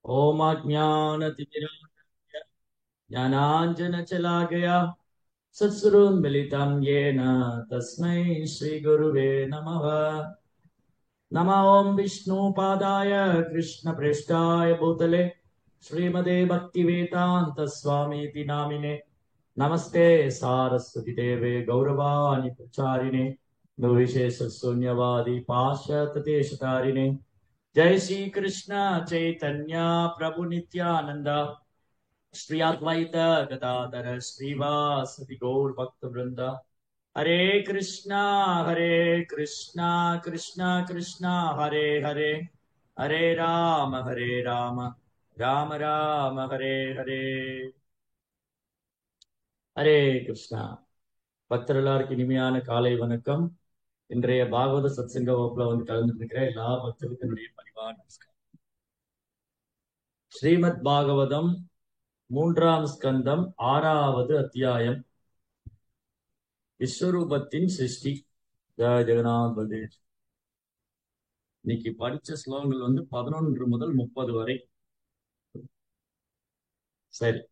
ओम अज्ञानतिमिरान्धस्य ज्ञानाञ्जनशलाकया सत्स्वरूपमिलितं येन तस्मै श्रीगुरुवे नमः। नमः ओं विष्णुपादाय कृष्णप्रेष्ठाय भूतले श्रीमते भक्तिवेदान्त स्वामीति नामिने नमस्ते सारस्वती देवे गौरवाणि प्रचारिणे निर्विशेष शून्यवादी पाश्चात्यदेशतारिणे। जय श्री कृष्ण चैतन्य प्रभु नित्यानंद श्री अद्वैत गदाधर श्रीवासदि गौर भक्त वृंद। हरे कृष्णा कृष्णा कृष्णा हरे हरे, हरे राम राम राम हरे हरे। ஹரே கிருஷ்ணா. பக்தர் எல்லாருக்கும் இனிமையான காலை வணக்கம். இன்றைய பாகவத சத்சங்க வகுப்புல கலந்துட்டு இருக்கிற எல்லா பக்தர்களுக்கும் என்னுடைய பணிவான நமஸ்காரம். ஸ்ரீமத் பாகவதம் 3ஆம் ஸ்கந்தம் 6வது அத்தியாயம் விஸ்வரூபத்தின் சிருஷ்டி. ஜெய ஜெகநாத் பல்தேவ். இன்னைக்கு படிச்ச ஸ்லோகங்கள் 11 முதல் 30 வரை. சரி,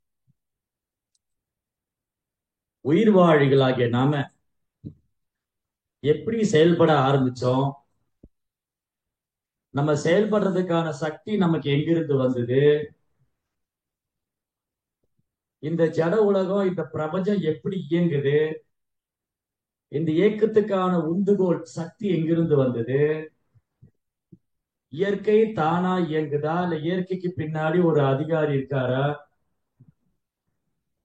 உயிர் வாழிகளாகிய நாம எப்படி செயல்பட ஆரம்பிச்சோம், நம்ம செயல்படுறதுக்கான சக்தி நமக்கு எங்கிருந்து வந்தது, இந்த ஜட உலகம் இந்த பிரபஞ்சம் எப்படி இயங்குது, இந்த இயக்கத்துக்கான உந்துகோல் சக்தி எங்கிருந்து வந்தது, இயற்கை தானா இயங்குதா இல்ல இயற்கைக்கு பின்னாடி ஒரு அதிகாரி இருக்காரா,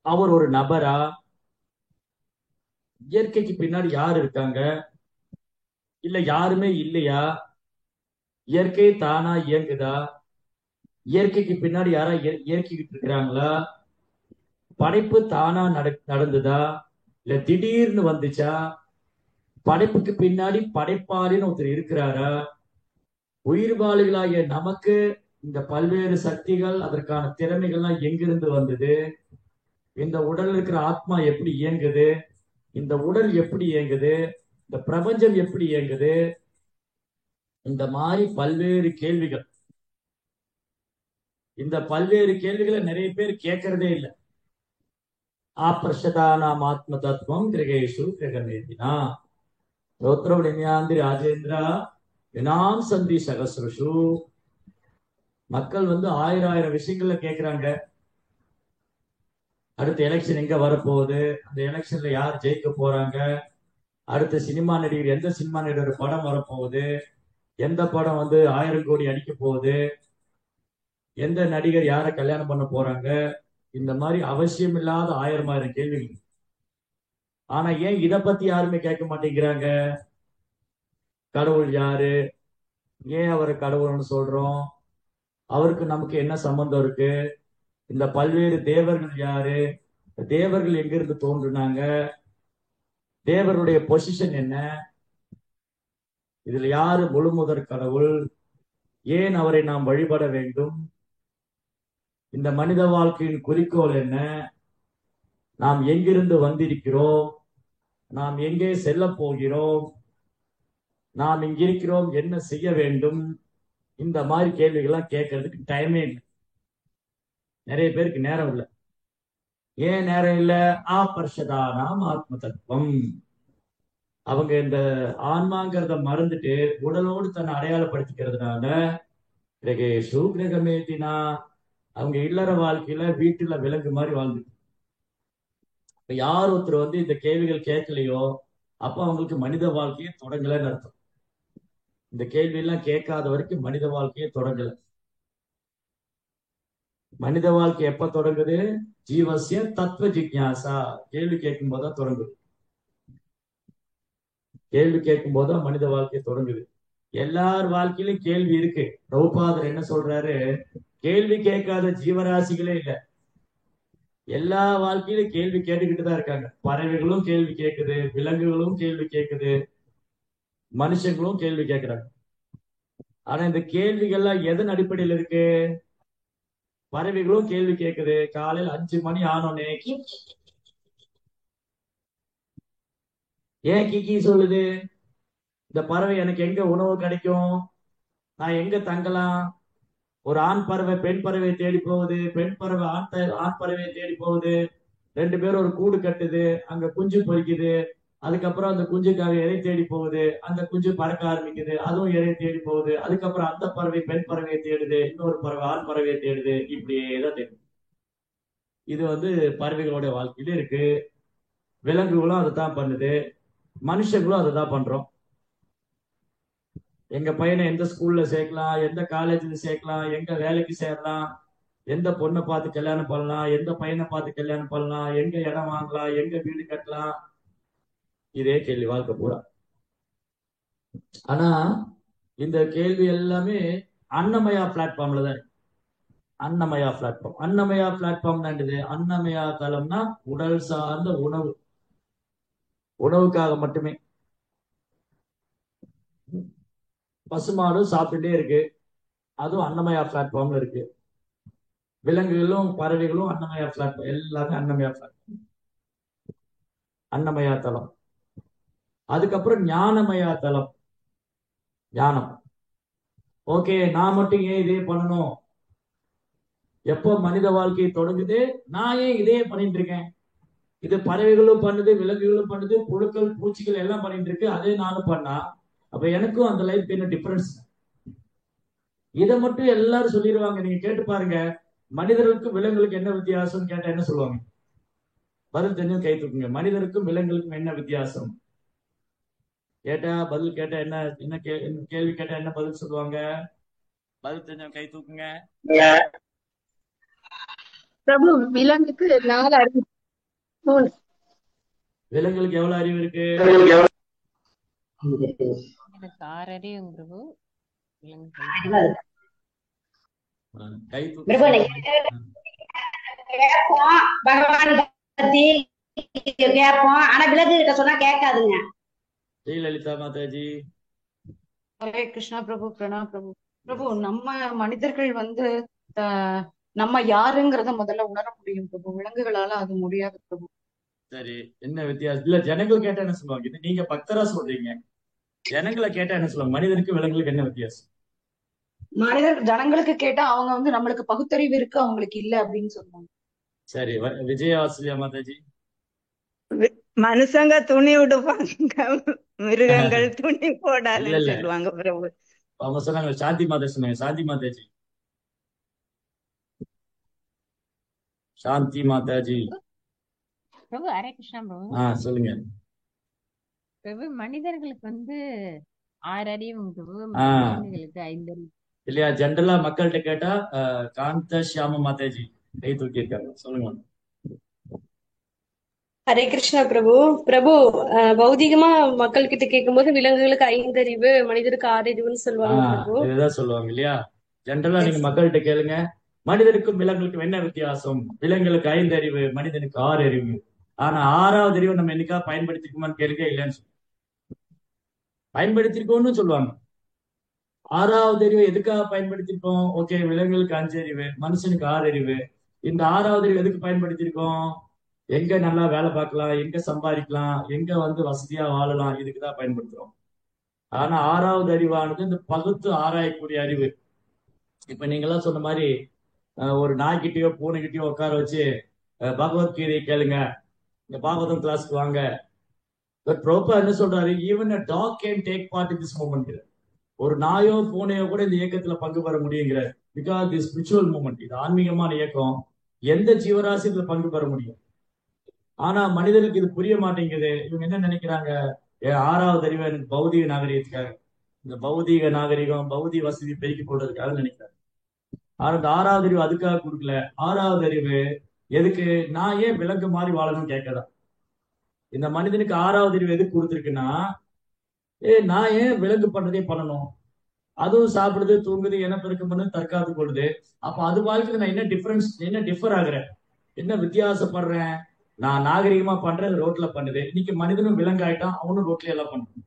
அவர் ஒரு நபரா, இயற்கைக்கு பின்னாடி யார் இருக்காங்க இல்ல யாருமே இல்லையா, இயற்கை தானா இயங்குதா, இயற்கைக்கு பின்னாடி யாரா இயற்கிக்கிட்டு இருக்கிறாங்களா, படைப்பு தானா நடந்ததா இல்ல திடீர்னு வந்துச்சா, படைப்புக்கு பின்னாடி படைப்பாளின்னு ஒருத்தர் இருக்கிறாரா, உயிர்வாளிகளாகிய நமக்கு இந்த பல்வேறு சக்திகள் அதற்கான திறமைகள்லாம் எங்கிருந்து வந்தது, இந்த உடல் இருக்கிற ஆத்மா எப்படி இயங்குது, இந்த உடல் எப்படி இயங்குது, இந்த பிரபஞ்சம் எப்படி இயங்குது, இந்த மாதிரி பல்வேறு கேள்விகள். இந்த பல்வேறு கேள்விகளை நிறைய பேர் கேட்கறதே இல்லை. ஆப்ரஷதானாம் ஆத்ம தத்துவம் கிரகேஷு கிரகமேதினா ரோத்ரவிண்யாந்தி ராஜேந்திரா வினாம் சந்தி சகசிரஷு. மக்கள் ஆயிரம் ஆயிரம் விஷயங்கள்ல கேட்கிறாங்க. அடுத்த எலெக்ஷன் எங்க வரப்போகுது, அந்த எலெக்ஷன்ல யார் ஜெயிக்க போறாங்க, அடுத்த சினிமா நடிகர் எந்த சினிமா நடிகர் படம் வரப்போகுது, எந்த படம் 1000 கோடி அடிக்க போகுது, எந்த நடிகர் யாரை கல்யாணம் பண்ண போறாங்க, இந்த மாதிரி அவசியம் இல்லாத ஆயிரம் ஆயிரம் கேள்விகள். ஆனா ஏன் இதை பத்தி யாருமே கேட்க மாட்டேங்கிறாங்க? கடவுள் யாரு, ஏன் அவரை கடவுள்னு சொல்றோம், அவருக்கு நமக்கு என்ன சம்பந்தம் இருக்கு, இந்த பல்வேறு தேவர்கள் யாரு, தேவர்கள் எங்கிருந்து தோன்றுனாங்க, தேவருடைய பொசிஷன் என்ன, இதுல யாரு முழுமுதற் கடவுள், ஏன் அவரை நாம் வழிபட வேண்டும், இந்த மனித வாழ்க்கையின் குறிக்கோள் என்ன, நாம் எங்கிருந்து வந்திருக்கிறோம், நாம் எங்கே செல்ல போகிறோம், நாம் இங்கிருக்கிறோம் என்ன செய்ய வேண்டும், இந்த மாதிரி கேள்விகள்லாம் கேட்கறதுக்கு டைமே இல்லை. நிறைய பேருக்கு நேரம் இல்லை. ஏன் நேரம் இல்லை? ஆபர்ஷதானாம் ஆத்ம தத்துவம். அவங்க இந்த ஆன்மாங்கிறத மறந்துட்டு உடலோடு தன்னை அடையாளப்படுத்திக்கிறதுனால கிரகேஷு கிரகமேதினா அவங்க இல்லற வாழ்க்கையில வீட்டுல விலங்கு மாதிரி வாழ்ந்துட்டு. இப்ப யார் ஒருத்தர் இந்த கேள்விகள் கேட்கலையோ அப்ப அவங்களுக்கு மனித வாழ்க்கையை தொடங்கலன்னு அர்த்தம். இந்த கேள்வி எல்லாம் கேட்காத வரைக்கும் மனித வாழ்க்கையை தொடங்கல. மனித வாழ்க்கை எப்ப தொடங்குது? ஜீவசிய தத்துவ ஜிக்யாசா, கேள்வி கேட்கும் போதுதான் தொடங்குது. கேள்வி கேட்கும் போதுதான் மனித வாழ்க்கை தொடங்குது. எல்லார் வாழ்க்கையிலும் கேள்வி இருக்கு. பிரபுபாதர் என்ன சொல்றாரு? கேள்வி கேட்காத ஜீவராசிகளே இல்ல. எல்லா வாழ்க்கையிலும் கேள்வி கேட்டுக்கிட்டு தான் இருக்காங்க. பறவைகளும் கேள்வி கேட்குது, விலங்குகளும் கேள்வி கேட்குது, மனுஷங்களும் கேள்வி கேட்கிறாங்க. ஆனா இந்த கேள்விகள்லாம் எதன் அடிப்படையில் இருக்கு? பறவைகளும் கேள்வி கேட்குது. காலையில் 5 மணி ஆனோடனே ஏன் கிக்கி சொல்லுது? இந்த பறவை எனக்கு எங்க உணவு கிடைக்கும், நான் எங்க தங்கலாம், ஒரு ஆண் பறவை பெண் பறவை தேடி போகுது, பெண் பறவை ஆண் பறவையை தேடி போகுது. ரெண்டு பேரும் ஒரு கூடு கட்டுது, அங்க குஞ்சு பொரிக்குது. அதுக்கப்புறம் அந்த குஞ்சுக்காக இறை தேடி போகுது, அந்த குஞ்சு பறக்க ஆரம்பிக்குது, அதுவும் இறை தேடி போகுது. அதுக்கப்புறம் அந்த பறவை பெண் பறவையை தேடுது, இன்னொரு பறவை ஆண் பறவையை தேடுது. இப்படியே தான் தேடுது. இது பறவைகளோட வாழ்க்கையில இருக்கு. விலங்குகளும் அதை தான் பண்ணுது, மனுஷங்களும் அதை தான் பண்றோம். எங்க பையனை எந்த ஸ்கூல்ல சேர்க்கலாம், எந்த காலேஜ்ல சேர்க்கலாம், எங்க வேலைக்கு சேரலாம், எந்த பொண்ணை பார்த்து கல்யாணம் பண்ணலாம், எந்த பையனை பார்த்து கல்யாணம் பண்ணலாம், எங்க இடம் வாங்கலாம், எங்க வீடு கட்டலாம், இதே கேள்வி வாழ்க்கை பூரா. ஆனா இந்த கேள்வி எல்லாமே அன்னமயா பிளாட்ஃபார்ம்ல தான் இருக்கு. அன்னமயா பிளாட்ஃபார்ம். அன்னமயா பிளாட்ஃபார்ம் என்னது? அன்னமயா தளம்னா உடல் சார்ந்த உணவு, உணவுக்காக மட்டுமே. பசுமாடும் சாப்பிட்டுட்டே இருக்கு, அதுவும் அன்னமயா பிளாட்ஃபார்ம்ல இருக்கு. விலங்குகளும் பறவைகளும் அன்னமயா பிளாட்ஃபார்ம், எல்லாமே அன்னமயா பிளாட்ஃபார்ம், அன்னமயா தளம். அதுக்கப்புறம் ஞானமயா தளம், ஞானம். ஓகே, நான் மட்டும் ஏன் இதே பண்ணணும்? எப்போ மனித வாழ்க்கை தொடங்குது, நான் ஏன் இதே பண்ணிட்டு இருக்கேன்? இது பறவைகளும் பண்ணுது, விலங்குகளும் பண்ணுது, புழுக்கள் பூச்சிகள் எல்லாம் பண்ணிட்டு இருக்கு, அதே நானும் பண்ணா அப்ப எனக்கும் அந்த லைஃப் என்ன டிஃபரன்ஸ்? இதை மட்டும் எல்லாரும் சொல்லிடுவாங்க. நீங்க கேட்டு பாருங்க, மனிதர்களுக்கும் விலங்குகளுக்கு என்ன வித்தியாசம் கேட்டா என்ன சொல்லுவாங்க? பதில் தெரிஞ்சு கை தூக்குங்க. மனிதருக்கும் விலங்குகளுக்கும் என்ன வித்தியாசம் கேட்டா, பதில் கேட்டா என்ன என்ன கேள்வி கேட்டா என்ன பதில் சொல்லுவாங்க? பதில் தெரிஞ்ச கை தூக்குங்க. பிரபு, விலங்குக்கு 4 அறிவு, 3. விலங்குகளுக்கு எவ்வளவு அறிவு இருக்கு? எனக்கு 6 அறிவு பிரபு. கை கேட்போம் பகவான் பத்தி கேட்போம், ஆனா விலங்கு கிட்ட சொன்னா கேட்காதுங்க. லலிதா மாதாஜி. ஹரே கிருஷ்ணா பிரபு. பிரணாம் பிரபு. பிரபு, நம்ம மனிதர்கள் நம்ம யாருங்கிறத முதல்ல உணர முடியும் பிரபு. விலங்குகளால அது முடியாது பிரபு. சரி, என்ன வித்தியாசம்? இல்ல, ஜனங்கள் கேட்டா என்ன சொல்லுவாங்க? இது நீங்க பக்தரா சொல்றீங்க, ஜனங்களை கேட்டா என்ன சொல்லுவாங்க? மனிதனுக்கு விலங்குகளுக்கு என்ன வித்தியாசம்? ஜனங்களுக்கு கேட்டா அவங்க நம்மளுக்கு பகுத்தறிவு இருக்கு, அவங்களுக்கு இல்ல அப்படின்னு சொல்லுவாங்க. சரி, விஜயவாசலியா மாதாஜி. மனுஷங்க துணி உடுப்பாங்க, மிருகங்கள் துணி போடாதுன்னு சொல்லுவாங்க பிரபு. அவங்க சொன்னாங்க. சாந்தி மாதா சொன்னாங்க. சாந்தி மாதாஜி. சாந்தி மாதாஜி. பிரபு ஹரே கிருஷ்ணா பிரபு. சொல்லுங்க பிரபு. மனிதர்களுக்கு 6 அறிவு பிரபு, விலங்குகளுக்கு 5 அறிவு இல்லையா? ஜென்ரலா மக்கள்கிட்ட கேட்டா காந்த ஷியாம மாதாஜி கை தூக்கி இருக்காங்க. சொல்லுங்க. ஹரே கிருஷ்ணா பிரபு. பிரபு, பௌதிகமா மக்கள் கிட்ட கேட்கும் போது விலங்குகளுக்கு 5 அறிவு, மனிதருக்கு 6 அறிவுன்னு சொல்லுவாங்க பிரபு. இதுதான் சொல்லுவாங்க இல்லையா? ஜென்ரலா நீங்க மக்கள்கிட்ட கேளுங்க, மனிதனுக்கும் விலங்குகளுக்கும் என்ன வித்தியாசம்? விலங்குகளுக்கு 5 அறிவு, மனிதனுக்கு 6 அறிவு. ஆனா 6வது அறிவு நம்ம என்னைக்கா பயன்படுத்திருக்கோமான்னு கேளுங்க, இல்லைன்னு பயன்படுத்திருக்கோம்னு சொல்லுவாங்க. 6வது அறிவு எதுக்காக பயன்படுத்திருக்கோம்? ஓகே, விலங்குகளுக்கு 5 அறிவு, மனுஷனுக்கு 6 அறிவு. இந்த 6வது அறிவு எதுக்கு பயன்படுத்திருக்கோம்? எங்க நல்லா வேலை பார்க்கலாம், எங்க சம்பாதிக்கலாம், எங்க வசதியா வாழலாம், இதுக்குதான் பயன்படுத்துறோம். ஆனா 6வது அறிவானது இந்த பகுத்து ஆராயக்கூடிய அறிவு. இப்ப நீங்கெல்லாம் சொன்ன மாதிரி ஒரு நாய்கிட்டயோ பூனைகிட்டயோ உட்கார வச்சு பகவத்கீதை கேளுங்க, இந்த பாகவதம் கிளாஸ்க்கு வாங்க. ப்ரோப்பர் என்ன சொல்றாரு? Even a dog can take part in this movement. ஒரு நாயோ பூனையோ கூட இந்த இயக்கத்துல பங்கு பெற முடியுங்கிறார். பிகாஸ் தி ஸ்பிரிச்சுவல் மூமெண்ட், இது ஆன்மீகமான இயக்கம், எந்த ஜீவராசி இதுல பங்கு பெற முடியும். ஆனா மனிதனுக்கு இது புரிய மாட்டேங்குது. இவங்க என்ன நினைக்கிறாங்க? 6வது அறிவு எனக்கு பௌதிக நாகரிகத்துக்காக, இந்த பௌதிக நாகரிகம் பௌதிக வசதி பெருக்கிக் கொள்றதுக்காக நினைக்கிறாங்க. ஆனா இந்த 6வது அறிவு அதுக்காக கொடுக்கல. 6வது அறிவு எதுக்கு? நான் ஏன் விலங்கு மாதிரி வாழணும்னு கேட்கதான். இந்த மனிதனுக்கு 6வது அறிவு எதுக்கு கொடுத்துருக்குன்னா, நான் ஏன் விலங்கு பண்றதே பண்ணணும்? அதுவும் சாப்பிடுது, தூங்குது, இனப்பெருக்கம் பண்ணுது, தற்காத்து கொள்ளுது. அப்ப அது வாழ்க்கையில நான் என்ன டிஃபர் ஆகுறேன், என்ன வித்தியாசப்படுறேன்? நான் நாகரிகமா பண்றேன், ரோட்ல பண்ணுது. இன்னைக்கு மனிதனும் விலங்கு ஆயிட்டான், அவனும் ரோட்ல எல்லாம் பண்ணும்.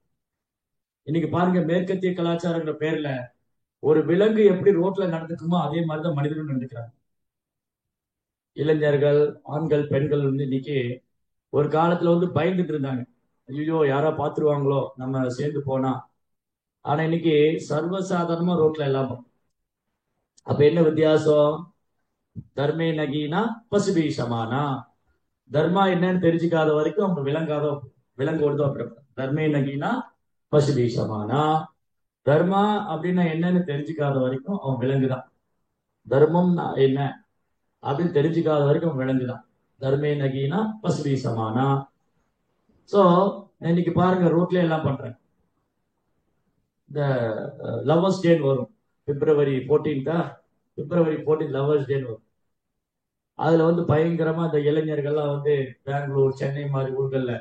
இன்னைக்கு பாருங்க, மேற்கத்திய கலாச்சாரங்கிற பேர்ல ஒரு விலங்கு எப்படி ரோட்ல நடந்துக்குமோ அதே மாதிரிதான் மனிதனும் நடந்துக்கிறாங்க. இளைஞர்கள், ஆண்கள், பெண்கள் இன்னைக்கு ஒரு காலத்துல பயந்துட்டு இருந்தாங்க, ஐயோ யாரா பாத்துருவாங்களோ நம்ம சேர்ந்து போனா. ஆனா இன்னைக்கு சர்வசாதாரணமா ரோட்ல எல்லாம் அப்ப என்ன வித்தியாசம்? தர்மே நகீனா பசுபி சமானா. தர்மா என்னன்னு தெரிஞ்சுக்காத வரைக்கும் அவங்க விலங்கோடு அப்புறம் தர்மே நகீனா பசுபி சமானா. தர்மா அப்படின்னா என்னன்னு தெரிஞ்சுக்காத வரைக்கும் அவன் விலங்குதான். தர்மம் என்ன அப்படின்னு தெரிஞ்சுக்காத வரைக்கும் அவன் விலங்குதான். தர்மே நகீனா பசுபி சமானா. சோ இன்னைக்கு பாருங்க, ரோட்ல எல்லாம் பண்றேன். இந்த லவ்வர்ஸ் டேன்னு வரும், பிப்ரவரி 14 பிப்ரவரி 14 லவ்வர்ஸ் டேன்னு வரும். அதுல வந்து பயங்கரமா இந்த இளைஞர்கள்லாம் வந்து பெங்களூர், சென்னை மாதிரி ஊர்கள்ல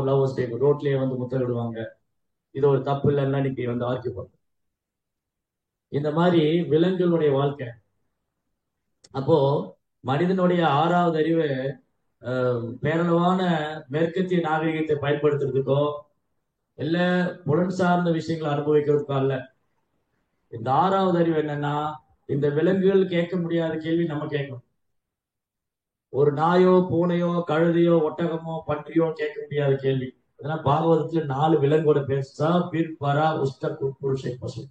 லவ்வர்ஸ் டே ரோட்லயே வந்து முத்தமிடுவாங்க. இது ஒரு தப்பு இல்லைன்னா இன்னைக்கு வந்து ஆர்கியூ பண்ணும். இந்த மாதிரி விலங்குகளுடைய வாழ்க்கை. அப்போ மனிதனுடைய 6வது அறிவு பேரளவான மேற்கத்திய நாகரிகத்தை பயன்படுத்துறதுக்கோ இல்ல புலன் சார்ந்த விஷயங்களை அனுபவிக்கிறதுக்கோ அல்ல. இந்த 6வது அறிவு என்னன்னா, இந்த விலங்குகள் கேட்க முடியாத கேள்வி நம்ம கேட்கணும். ஒரு நாயோ, பூனையோ, கழுதையோ, ஒட்டகமோ, பன்றியோ கேட்க முடியாத கேள்வி. அதனால பாகவதத்துல 4 விலங்கோட பேசா பீர் பரா உஷ்ட புருஷை பசு.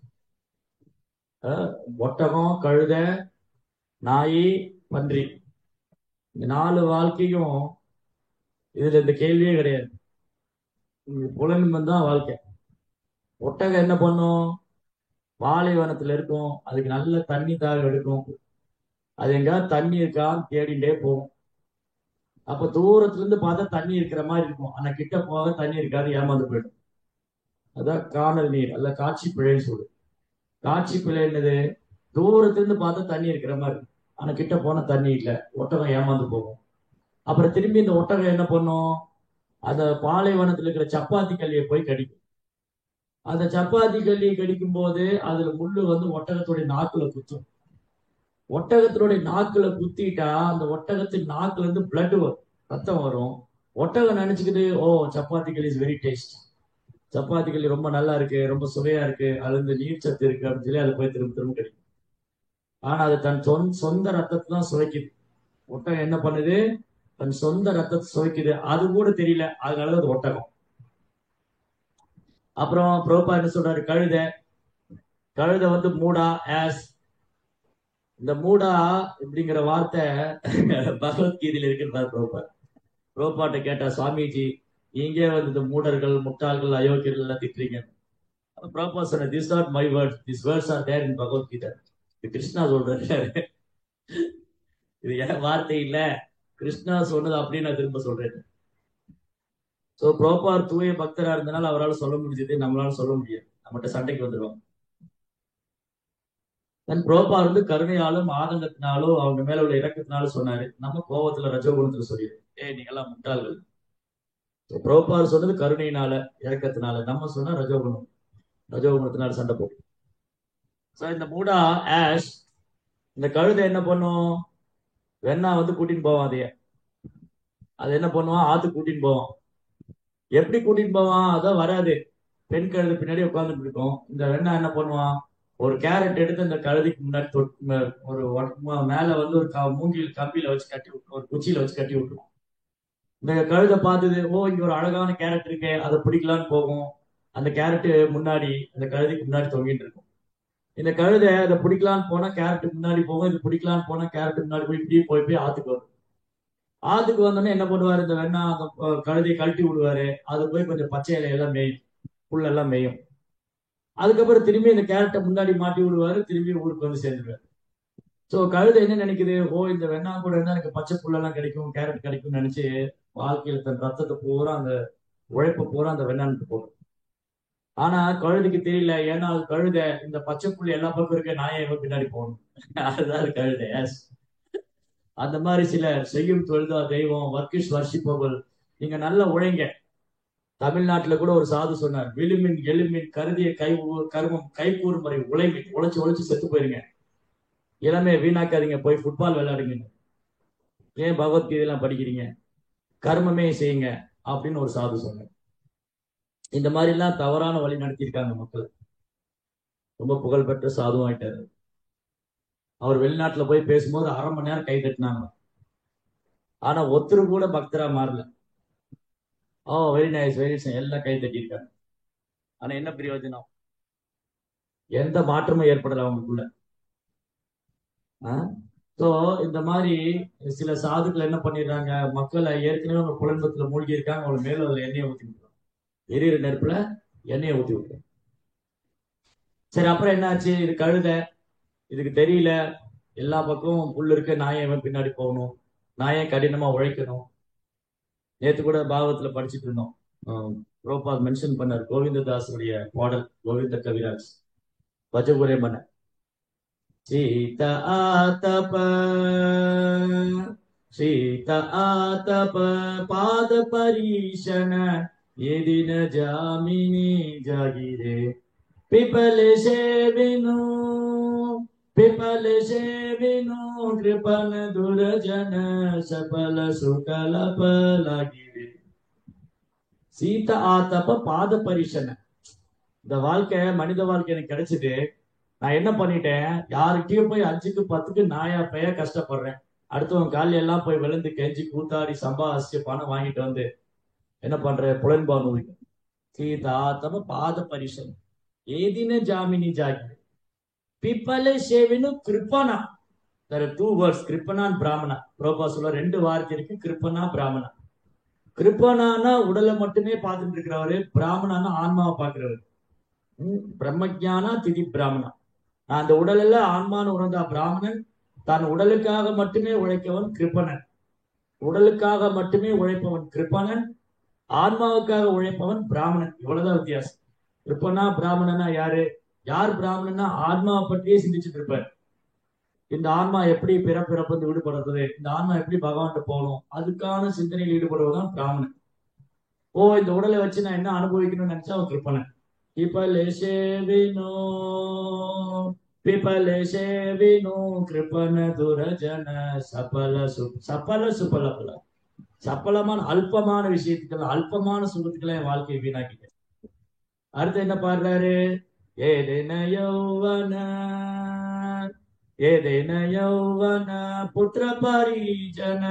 ஒட்டகம், கழுதை, நாய், பன்றி, இந்த 4 வாழ்க்கையும் இதுல இந்த கேள்வியே கிடையாது. புலன் தான் வாழ்க்கை. ஒட்டகம் என்ன பண்ணும்? பாலைவனத்துல இருக்கும், அதுக்கு நல்ல தண்ணி தாக எடுக்கும். அது எங்கேயாவது தண்ணி இருக்கான்னு தேடிட்டே போகும். அப்ப தூரத்துல இருந்து பார்த்தா தண்ணி இருக்கிற மாதிரி இருக்கும், ஆனா கிட்ட போக தண்ணி இருக்காது, ஏமாந்து போயிடும். அதான் காணல் நீர் அல்ல காட்சி பிழைன்னு சொல்லு. காட்சி பிழை என்னது? தூரத்துல இருந்து பார்த்தா தண்ணி இருக்கிற மாதிரி இருக்கும், ஆனா கிட்ட போனா தண்ணி இல்லை, ஒட்டகம் ஏமாந்து போகும். அப்புறம் திரும்பி இந்த ஒட்டகம் என்ன பண்ணும்? அந்த பாலைவனத்துல இருக்கிற சப்பாத்தி கல்லியை போய் கடிக்கும். அந்த சப்பாத்தி கல்லியை கடிக்கும் போது அதுல முள்ளு வந்து ஒட்டகத்துடைய நாக்குல குத்தும். ஒட்டகத்தினுடைய நாக்குல குத்திட்டா அந்த ஒட்டகத்தின் நாக்குல இருந்து பிளட் வரும், ரத்தம் வரும். ஒட்டகம் நினைச்சுக்கிட்டு சப்பாத்தி களி இஸ் வெரி டேஸ்ட், சப்பாத்தி களி ரொம்ப நல்லா இருக்கு, ரொம்ப சுவையா இருக்கு, அதுல இருந்து நீர் சத்து இருக்கு அப்படின்னு சொல்லி அதை போய் திரும்ப திரும்ப கிடைக்கும். ஆனா அது தன் சொந்த ரத்தத்தை தான் சுவைக்குது. ஒட்டகம் என்ன பண்ணுது? தன் சொந்த ரத்தத்தை சுவைக்குது, அது கூட தெரியல, அதனால அது ஒட்டகம். அப்புறம் புரோபா என்ன சொல்றாரு? கழுதை. கழுதை வந்து மூடா ஆஸ். இந்த மூடா அப்படிங்கிற வார்த்தை பகவத்கீதையில இருக்கிறதா புரோபாட்ட கேட்டா, சுவாமிஜி நீங்க வந்து இந்த மூடர்கள், முட்டாள்கள், அயோக்கியர்கள் எல்லாம் திட்டுறீங்க. புரோபா சொன்ன, this not my words, this words are there in Bhagavad Gita. இது கிருஷ்ணா சொல்றாரு, இது என் வார்த்தை இல்ல, கிருஷ்ணா சொன்னது அப்படின்னு நான் திரும்ப சொல்றேன். சோ புரோபார் தூய பக்தரா இருந்தனால அவரால் சொல்ல முடிஞ்சது, நம்மளால சொல்ல முடியாது, நம்மகிட்ட சண்டைக்கு வந்துடுவாங்க. புரோபார் வந்து கருணையாலும் ஆதங்கத்தினாலும் அவங்க மேல உள்ள இறக்கத்தினாலும் சொன்னாரு, நம்ம கோபத்துல ரஜோகுணத்துல சொல்லிடுறோம், நீங்க எல்லாம் முட்டாள்கள். புரோபார் சொன்னது கருணையினால இறக்கத்தினால, நம்ம சொன்னா ரஜோகுணத்தினால சண்டை போடும். இந்த மூடா ஆஷ், இந்த கழுதை என்ன பண்ணும்? வெண்ணா வந்து கூட்டின்னு போவான் அதைய. அது என்ன பண்ணுவான்? ஆத்து கூட்டின்னு போவான். எப்படி கூட்டின்னு போவான்? அதான் வராது, பெண் கழுதை பின்னாடி உட்காந்துட்டு இருக்கும். இந்த வெண்ணா என்ன பண்ணுவான்? ஒரு கேரட் எடுத்து அந்த கழுதைக்கு முன்னாடி ஒரு மேல வந்து ஒரு மூங்கில் கம்பியில வச்சு கட்டி விட்டு, ஒரு குச்சியில வச்சு கட்டி விட்டுருவோம். இந்த கழுதை பார்த்தது, இங்க ஒரு அழகான கேரட் இருக்கு, அதை பிடிக்கலான்னு போகும். அந்த கேரட் முன்னாடி அந்த கழுதைக்கு முன்னாடி தொங்கிட்டு இருக்கும். இந்த கழுதை அதை பிடிக்கலான்னு போனா கேரட்டுக்கு முன்னாடி போகும், இது பிடிக்கலான்னு போனா கேரட்டுக்கு முன்னாடி போய் இப்படி போய் ஆத்துக்கு வரும். ஆத்துக்கு வந்தோடனே என்ன பண்ணுவாரு? இந்த வெண்ணா அந்த கழுதையை கழட்டி விடுவாரு, அது போய் கொஞ்சம் பச்சை இலையெல்லாம் மேயும், புல்லெல்லாம் மேயும். அதுக்கப்புறம் திரும்பி இந்த கேரட்டை முன்னாடி மாட்டி விடுவாரு, திரும்பி ஊருக்கு வந்து சேர்ந்துருவாரு. சோ கழுதை என்ன நினைக்குது? இந்த வெண்ணா கூட இருந்தா எனக்கு பச்சை புல்லெல்லாம் கிடைக்கும், கேரட் கிடைக்கும்னு நினைச்சு வாழ்க்கையில தன் ரத்தத்தை பூரா, அந்த உழைப்பு பூரா அந்த வெண்ணானுக்கு போகும். ஆனா கழுதைக்கு தெரியல, ஏன்னா அது கழுதை, இந்த பச்சை புள்ளி எல்லா பக்கம் இருக்க நாயை பின்னாடி போகணும். அதுதான் கழுதை. அந்த மாதிரி சில செய்யும் தொழுதா தெய்வம், வர்க்கிஷ் வர்ஷிப்பவள், நீங்க நல்லா உழைங்க. தமிழ்நாட்டுல கூட ஒரு சாது சொன்னார், விழுமின் எழுமின் கருதிய கருமம் கைகூறும் வரை உழைமின், உழைச்சு செத்து போயிருங்க, இளமே வீணாக்காதீங்க, போய் ஃபுட்பால் விளையாடுங்க, ஏன் பகவத்கீதையெல்லாம் படிக்கிறீங்க, கர்மமே செய்யுங்க அப்படின்னு ஒரு சாது சொன்னார். இந்த மாதிரி எல்லாம் தவறான வழி நடத்தியிருக்காங்க மக்கள். ரொம்ப புகழ்பெற்ற சாதுவும் ஆயிட்டாரு. அவர் வெளிநாட்டுல போய் பேசும்போது 1/2 மணி நேரம் கை தட்டினாங்க, ஆனா ஒருத்தரு கூட பக்தரா மாறல. வெரி நைஸ் வெரி நைஸ் எல்லாம் கை தட்டியிருக்காங்க. ஆனா என்ன பிரயோஜனம்? எந்த மாற்றமும் ஏற்படல அவங்களுக்குள்ள. ஸோ இந்த மாதிரி சில சாதுக்கள் என்ன பண்ணிடுறாங்க, மக்களை ஏற்கனவே அவங்க குழம்பத்துல மூழ்கி இருக்காங்க, அவங்க மேல அதுல எண்ணெயை ஊற்றி விட்டுறாங்க, எரியிற நெருப்புல எண்ணெயை ஊற்றி விட்டுறாங்க. சரி, அப்புறம் என்னாச்சு, இது கழுத, இதுக்கு தெரியல எல்லா பக்கமும் புல் இருக்க, நாயை பின்னாடி போகணும், நாயை கடினமா உழைக்கணும். நேற்று கூட பாகவத்துல படிச்சுட்டு இருந்தோம், புரோபாத் மென்ஷன் பண்ணார் கோவிந்ததாஸுடைய பாடல், கோவிந்த கவிராஜ் பஜபுரே மன சீத ஆதப சீத ஆதப பாத பரீஷண எதின ஜாமினி ஜாகிரே पिपल सेविनु कृपन दुर्जन सफल सुकलप लागिरे. சீத ஆத்தப்ப பாத பரிசன. இந்த வாழ்க்கை, மனித வாழ்க்கை எனக்கு கிடைச்சது. நான் என்ன பண்ணிட்டேன், யாருக்கிட்டையும் போய் 5க்கு 10க்கு நாயா பைய கஷ்டப்படுறேன். அடுத்தவன் காலையில எல்லாம் போய் விழுந்து கெஞ்சி கூத்தாடி சம்பாதிச்சு பணம் வாங்கிட்டு வந்து என்ன பண்றேன், புலன்பானு. சீத ஆத்தப்ப பாத பரிசன ஏதின ஜாமினி ஜாகிரே பிப்பல சேவினு கிருப்பனா. There are 2 words, கிருப்பனா and பிராமணா. புரோபா சொல்ல 2 வார்த்தை இருக்கு, கிருப்பனா பிராமணா. கிருப்பனானா உடலை மட்டுமே பார்த்துட்டு இருக்கிறவரு, பிராமணானா ஆன்மாவை பார்க்கிறவர். பிரம்மஜானா திதி பிராமணா. நான் அந்த உடல்ல ஆன்மான்னு உணர்ந்தா பிராமணன், தான் உடலுக்காக மட்டுமே உழைக்கவன் கிருப்பனன். உடலுக்காக மட்டுமே உழைப்பவன் கிருப்பனன், ஆன்மாவுக்காக உழைப்பவன் பிராமணன். இவ்வளவுதான் வித்தியாசம். கிருப்பனா பிராமணனா யாரு? யார் பிராமணனா? ஆன்மாவை பற்றியே சிந்திச்சுட்டு இருப்பார். இந்த ஆன்மா எப்படி பிறப்பிறப்பு ஈடுபடுறது, இந்த ஆன்மா எப்படி பகவான்கிட்ட போகணும், அதுக்கான சிந்தனையில் ஈடுபடுவதுதான் பிராமணன். இந்த உடலை வச்சு நான் என்ன அனுபவிக்கணும்னு நினைச்சா அவன் கிருப்பனன். கிருப்பன துரஜன சபல சுபல சப்பலமான அல்பமான விஷயத்துக்கள், அல்பமான சுகத்துக்களை என் வாழ்க்கையை வீணாக்கிட்டேன். அடுத்து என்ன பாடுறாரு, ஏதேன யௌவன புத்திர பரிஜன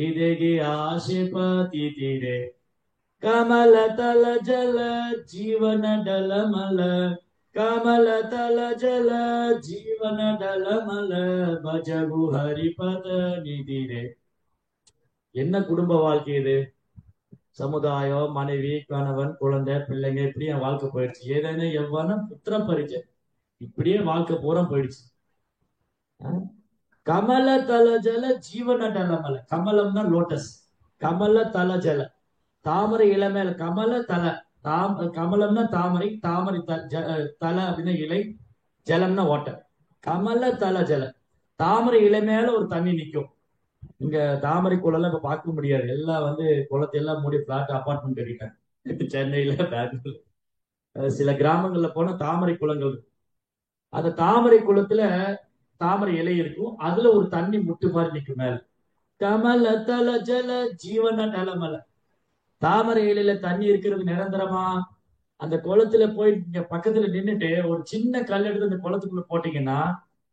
இதெகி ஆசிபதி தீரே கமல தல ஜல ஜீவன டலமல கமல தல ஜல ஜீவன டலமல பஜகு ஹரிபத நிதிரே. என்ன குடும்ப வாழ்க்கை இது? சமுதாயம், மனைவி, கணவன், குழந்தை, பிள்ளைங்க, இப்படி என் வாழ்க்கை போயிடுச்சு. ஏதேனும் எவ்வளவு புத்திர பரிச்சை, இப்படியே வாழ்க்கை பூரா போயிடுச்சு. கமல தல ஜல ஜீவன டலமல. கமலம்னா லோட்டஸ், கமல தல ஜல தாமரை இளமேல, கமல தல கமலம்னா தாமரை, தாமரை தல அப்படின்னா இலை, ஜலம்னா வாட்டர். கமல தல ஜல தாமரை இளமேல ஒரு தண்ணி நிற்கும். இங்க தாமரை குளம் இப்ப பார்க்க முடியாது, எல்லாம் குளத்தை எல்லாம் மூடி பிளாட் அபார்ட்மெண்ட் கட்டிட்டாங்க. சென்னையில, பெங்களூர், சில கிராமங்கள்ல போன தாமரை குளங்கள். அந்த தாமரை குளத்துல தாமரை இலை இருக்கும், அதுல ஒரு தண்ணி முட்டு மாதிரி நிற்கும் மேல. கமல தல ஜல ஜீவன டலமல. தாமரை இலையில தண்ணி இருக்கிறது நிரந்தரமா? அந்த குளத்துல போய் இங்க பக்கத்துல நின்றுட்டு ஒரு சின்ன கல் எடுத்து அந்த குளத்துக்குள்ள போட்டீங்கன்னா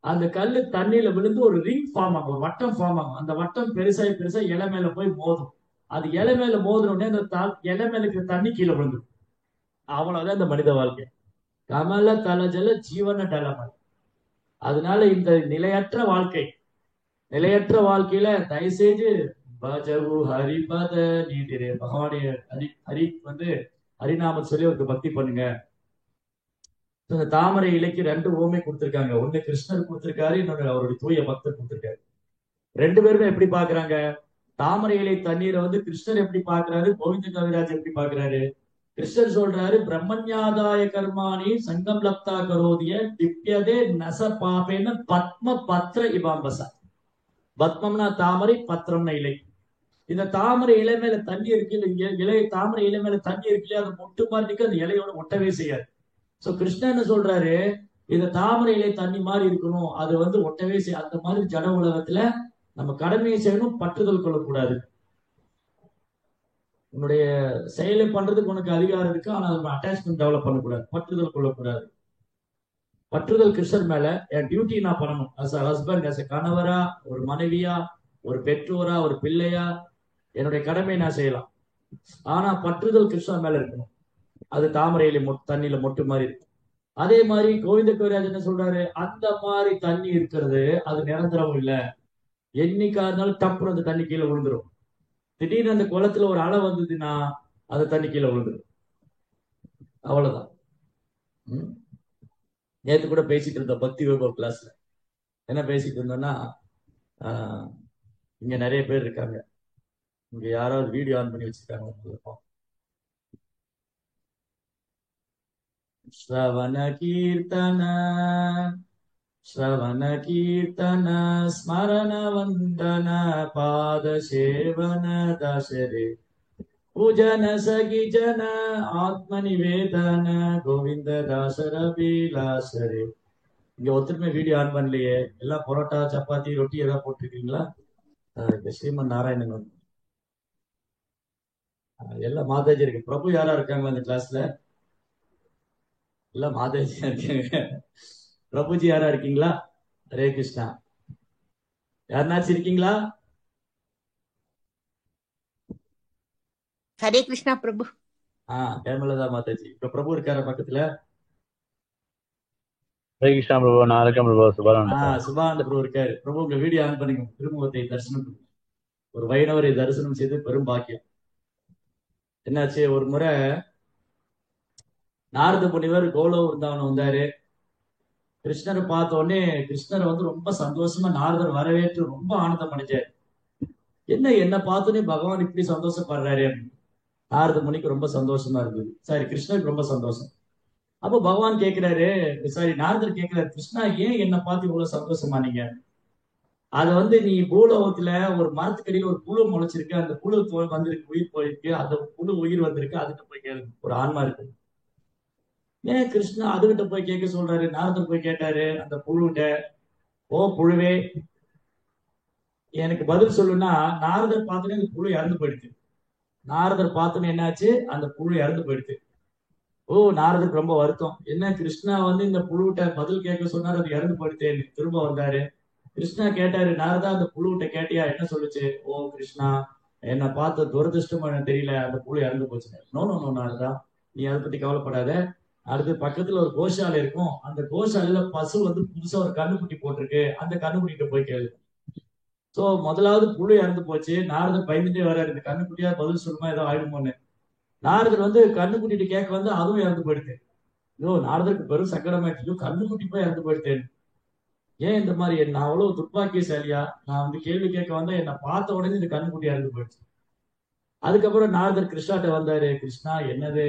அந்த கல்லு தண்ணியில விழுந்து ஒரு ரிங் ஃபார்ம் ஆகும், ஒரு வட்டம் ஃபார்ம் ஆகும். அந்த வட்டம் பெருசாகி இலை மேல போய் மோதும். அது இலை மேல மோதுனோடனே அந்த இலை மேல இருக்கிற தண்ணி கீழே விழுந்துடும். அவ்வளவுதான் இந்த மனித வாழ்க்கை. கமல தலஜல ஜீவன டலமல். அதனால இந்த நிலையற்ற வாழ்க்கையில தயவுசெய்து பஜகு ஹரிபத நீதிரே, பகவானுடைய ஹரிநாம சொல்லி அவருக்கு பக்தி பண்ணுங்க. இந்த தாமரை இலைக்கு 2 ஓமை கொடுத்திருக்காங்க. ஒண்ணு கிருஷ்ணர் கொடுத்திருக்காரு, இன்னொன்னு அவருடைய தூய பக்தர் கொடுத்திருக்காரு. 2 பேருமே எப்படி பாக்குறாங்க? தாமரை இலை தண்ணீரை கிருஷ்ணர் எப்படி பாக்குறாரு, கோவிந்த கவிராஜ் எப்படி பாக்குறாரு? கிருஷ்ணர் சொல்றாரு, பிரம்மஞாதாய கர்மாணி சங்கம் லப்தா கரோதிய திப்யதே நச பாபேன பத்ம பத்ர இபாம்பசா. பத்மம்னா தாமரை, பத்திரம்னா இலை. இந்த தாமரை இலை மேல தண்ணி இருக்கு, தாமரை இலை மேல தண்ணி இருக்கு, அது மொட்டு மாதிரி அந்த இலையோட ஒட்டவே செய்யாது. சோ கிருஷ்ணன் என்ன சொல்றாரு, இந்த தாமரை இலை தண்ணி மாதிரி இருக்கணும், அது ஒட்டவே செய்ய. அந்த மாதிரி ஜட உலகத்துல நம்ம கடமையை செய்யணும், பற்றுதல் கொள்ளக்கூடாது. உன்னுடைய செயலை பண்றதுக்கு உனக்கு அதிகாரம் இருக்கு, ஆனா நம்ம அட்டாச்மெண்ட் டெவலப் பண்ணக்கூடாது, பற்றுதல் கொள்ளக்கூடாது. பற்றுதல் கிருஷ்ணர் மேல என் டியூட்டி நான் பண்ணணும். As a husband, as a கணவரா, ஒரு மனைவியா, ஒரு பெற்றோரா, ஒரு பிள்ளையா, என்னுடைய கடமை நான் செய்யலாம். ஆனா பற்றுதல் கிருஷ்ணர் மேல இருக்கணும். அது தாமரையில தண்ணியில மொட்டு மாதிரி இருக்கும். அதே மாதிரி கோவிந்த கவிராஜ் என்ன சொல்றாரு, அந்த மாதிரி தண்ணி இருக்கிறது அது நிரந்தரம் இல்ல, என்னைக்கா இருந்தாலும் டப்புனு அந்த தண்ணி கீழே விழுந்துரும். திடீர்னு அந்த குளத்துல ஒரு அலை வந்ததுன்னா அந்த தண்ணி கீழே விழுந்துரும், அவ்வளவுதான். நேற்று கூட பேசிட்டு இருந்த பக்தி வைபவ் கிளாஸ்ல என்ன பேசிட்டு இருந்தோம்னா, இங்க நிறைய பேர் இருக்காங்க, இங்க யாராவது வீடியோ ஆன் பண்ணி வச்சிருக்காங்க. ஸ்ரவண கீர்த்தன ஸ்ரவண கீர்த்தன ஸ்மரண வந்தன பாத சேவன தசரே பூஜன சகி ஜன ஆத்ம நிவேதன கோவிந்த தாசர பீலாசரே. இங்க ஒருத்தருமே வீடியோ ஆன் பண்ணலையே, எல்லாம் பரோட்டா சப்பாத்தி ரொட்டி ஏதாவது போட்டிருக்கீங்களா? ஸ்ரீமன் நாராயணன் எல்லாம் மாதாஜி இருக்கு. பிரபு யாரா இருக்காங்களா இந்த கிளாஸ்ல? எல்லாம் மாதாஜியா இருக்காங்க. பிரபுஜி யாரா இருக்கீங்களா? ஹரே கிருஷ்ணா. யாருனாச்சும் இருக்கீங்களா? ஹரே கிருஷ்ணா பிரபு. ஹேமலதா மாதாஜி. இப்ப பிரபு இருக்கார பக்கத்துல? ஹரே கிருஷ்ணா பிரபு. நான் இருக்கேன் பிரபு. சுபானந்த பிரபு இருக்காரு. பிரபு உங்க வீடியோ ஆன் பண்ணுங்க, திருமுகத்தை தரிசனம் பண்ணுங்க. ஒரு வைணவரை தரிசனம் செய்து பெரும் பாக்கியம். என்னாச்சு, ஒரு முறை நாரத முனிவர் கோலோ விருந்தாவனம் வந்தாரு. கிருஷ்ணரை பார்த்த உடனே கிருஷ்ணரை ரொம்ப சந்தோஷமா நாரதர் வரவேற்று ரொம்ப ஆனந்தம் அடைஞ்சாரு. என்ன பார்த்தோன்னே பகவான் இப்படி சந்தோஷப்படுறாரு அப்படின்னு நாரத முனிக்கு ரொம்ப சந்தோஷமா இருந்தது. சாரி, கிருஷ்ணருக்கு ரொம்ப சந்தோஷம். அப்போ பகவான் கேட்கிறாரு, சாரி நாரதர் கேட்கிறாரு, கிருஷ்ணா ஏன் என்ன பார்த்து இவ்வளவு சந்தோஷமா நீங்க? அது நீ பூலோகத்துல ஒரு மரத்துக்கடியில் ஒரு புழு முளைச்சிருக்கு, அந்த புழு வந்திருக்கு, உயிர் போயிருக்கு, அந்த புழு உயிர் வந்திருக்கு, அதுகிட்ட போய் கேளுங்க, ஒரு ஆன்மா இருக்கு. ஏன் கிருஷ்ணா அதுகிட்ட போய் கேட்க சொல்றாரு? நாரதர் போய் கேட்டாரு அந்த புழுகிட்ட, ஓ புழுவே எனக்கு பதில் சொல்லுன்னா, நாரதர் பார்த்தோன்னே அந்த புழு இறந்து போயிடுச்சு. நாரதர் பார்த்தோன்னே என்னாச்சு, அந்த புழு இறந்து போயிடுச்சு. ஓ, நாரதருக்கு ரொம்ப வருத்தம். என்ன கிருஷ்ணா இந்த புழுவிட்ட பதில் கேட்க சொன்னாரு, அது இறந்து போயிடுத்தேன்னு திரும்ப வந்தாரு. கிருஷ்ணா கேட்டாரு, நாரதா அந்த புழுவிட்ட கேட்டியா, என்ன சொல்லுச்சு? ஓ கிருஷ்ணா, என்னை பார்த்த துரதிருஷ்டமா எனக்கு தெரியல, அந்த புழு இறந்து போச்சு. நோ நோ நோ நாரதா, நீ அதை பத்தி கவலைப்படாத. அடுத்து பக்கத்துல ஒரு கோஷாலை இருக்கும், அந்த கோஷாலையில பசு புதுசா ஒரு கண்ணுக்குட்டி போட்டிருக்கு, அந்த கண்ணுக்குட்டிகிட்ட போய் கேளு. சோ முதலாவது புழு இறந்து போச்சு. நாரதர் பயந்துட்டே வர்றாரு, இந்த கண்ணுக்குட்டியா பதில் சொல்லுமா, ஏதோ ஆயிடுமோன்னு. நாரதர் கண்ணுக்குட்டிட்டு கேட்க அதுவும் இறந்து போயிடுது. ஐயோ, நாரதருக்கு பெரும் சங்கடமாயிடுச்சு, கண்ணுக்குட்டி போய் இறந்து போயிடுத்தேன். ஏன் இந்த மாதிரி, நான் அவ்வளவு துர்பாக்கியசாலியா? நான் கேள்வி கேட்க வந்தா என்னை பார்த்த உடனே இந்த கண்ணுக்குட்டி இறந்து போயிடுச்சு. அதுக்கப்புறம் நாரதர் கிருஷ்ணாட்ட வந்தாரு, கிருஷ்ணா என்னது,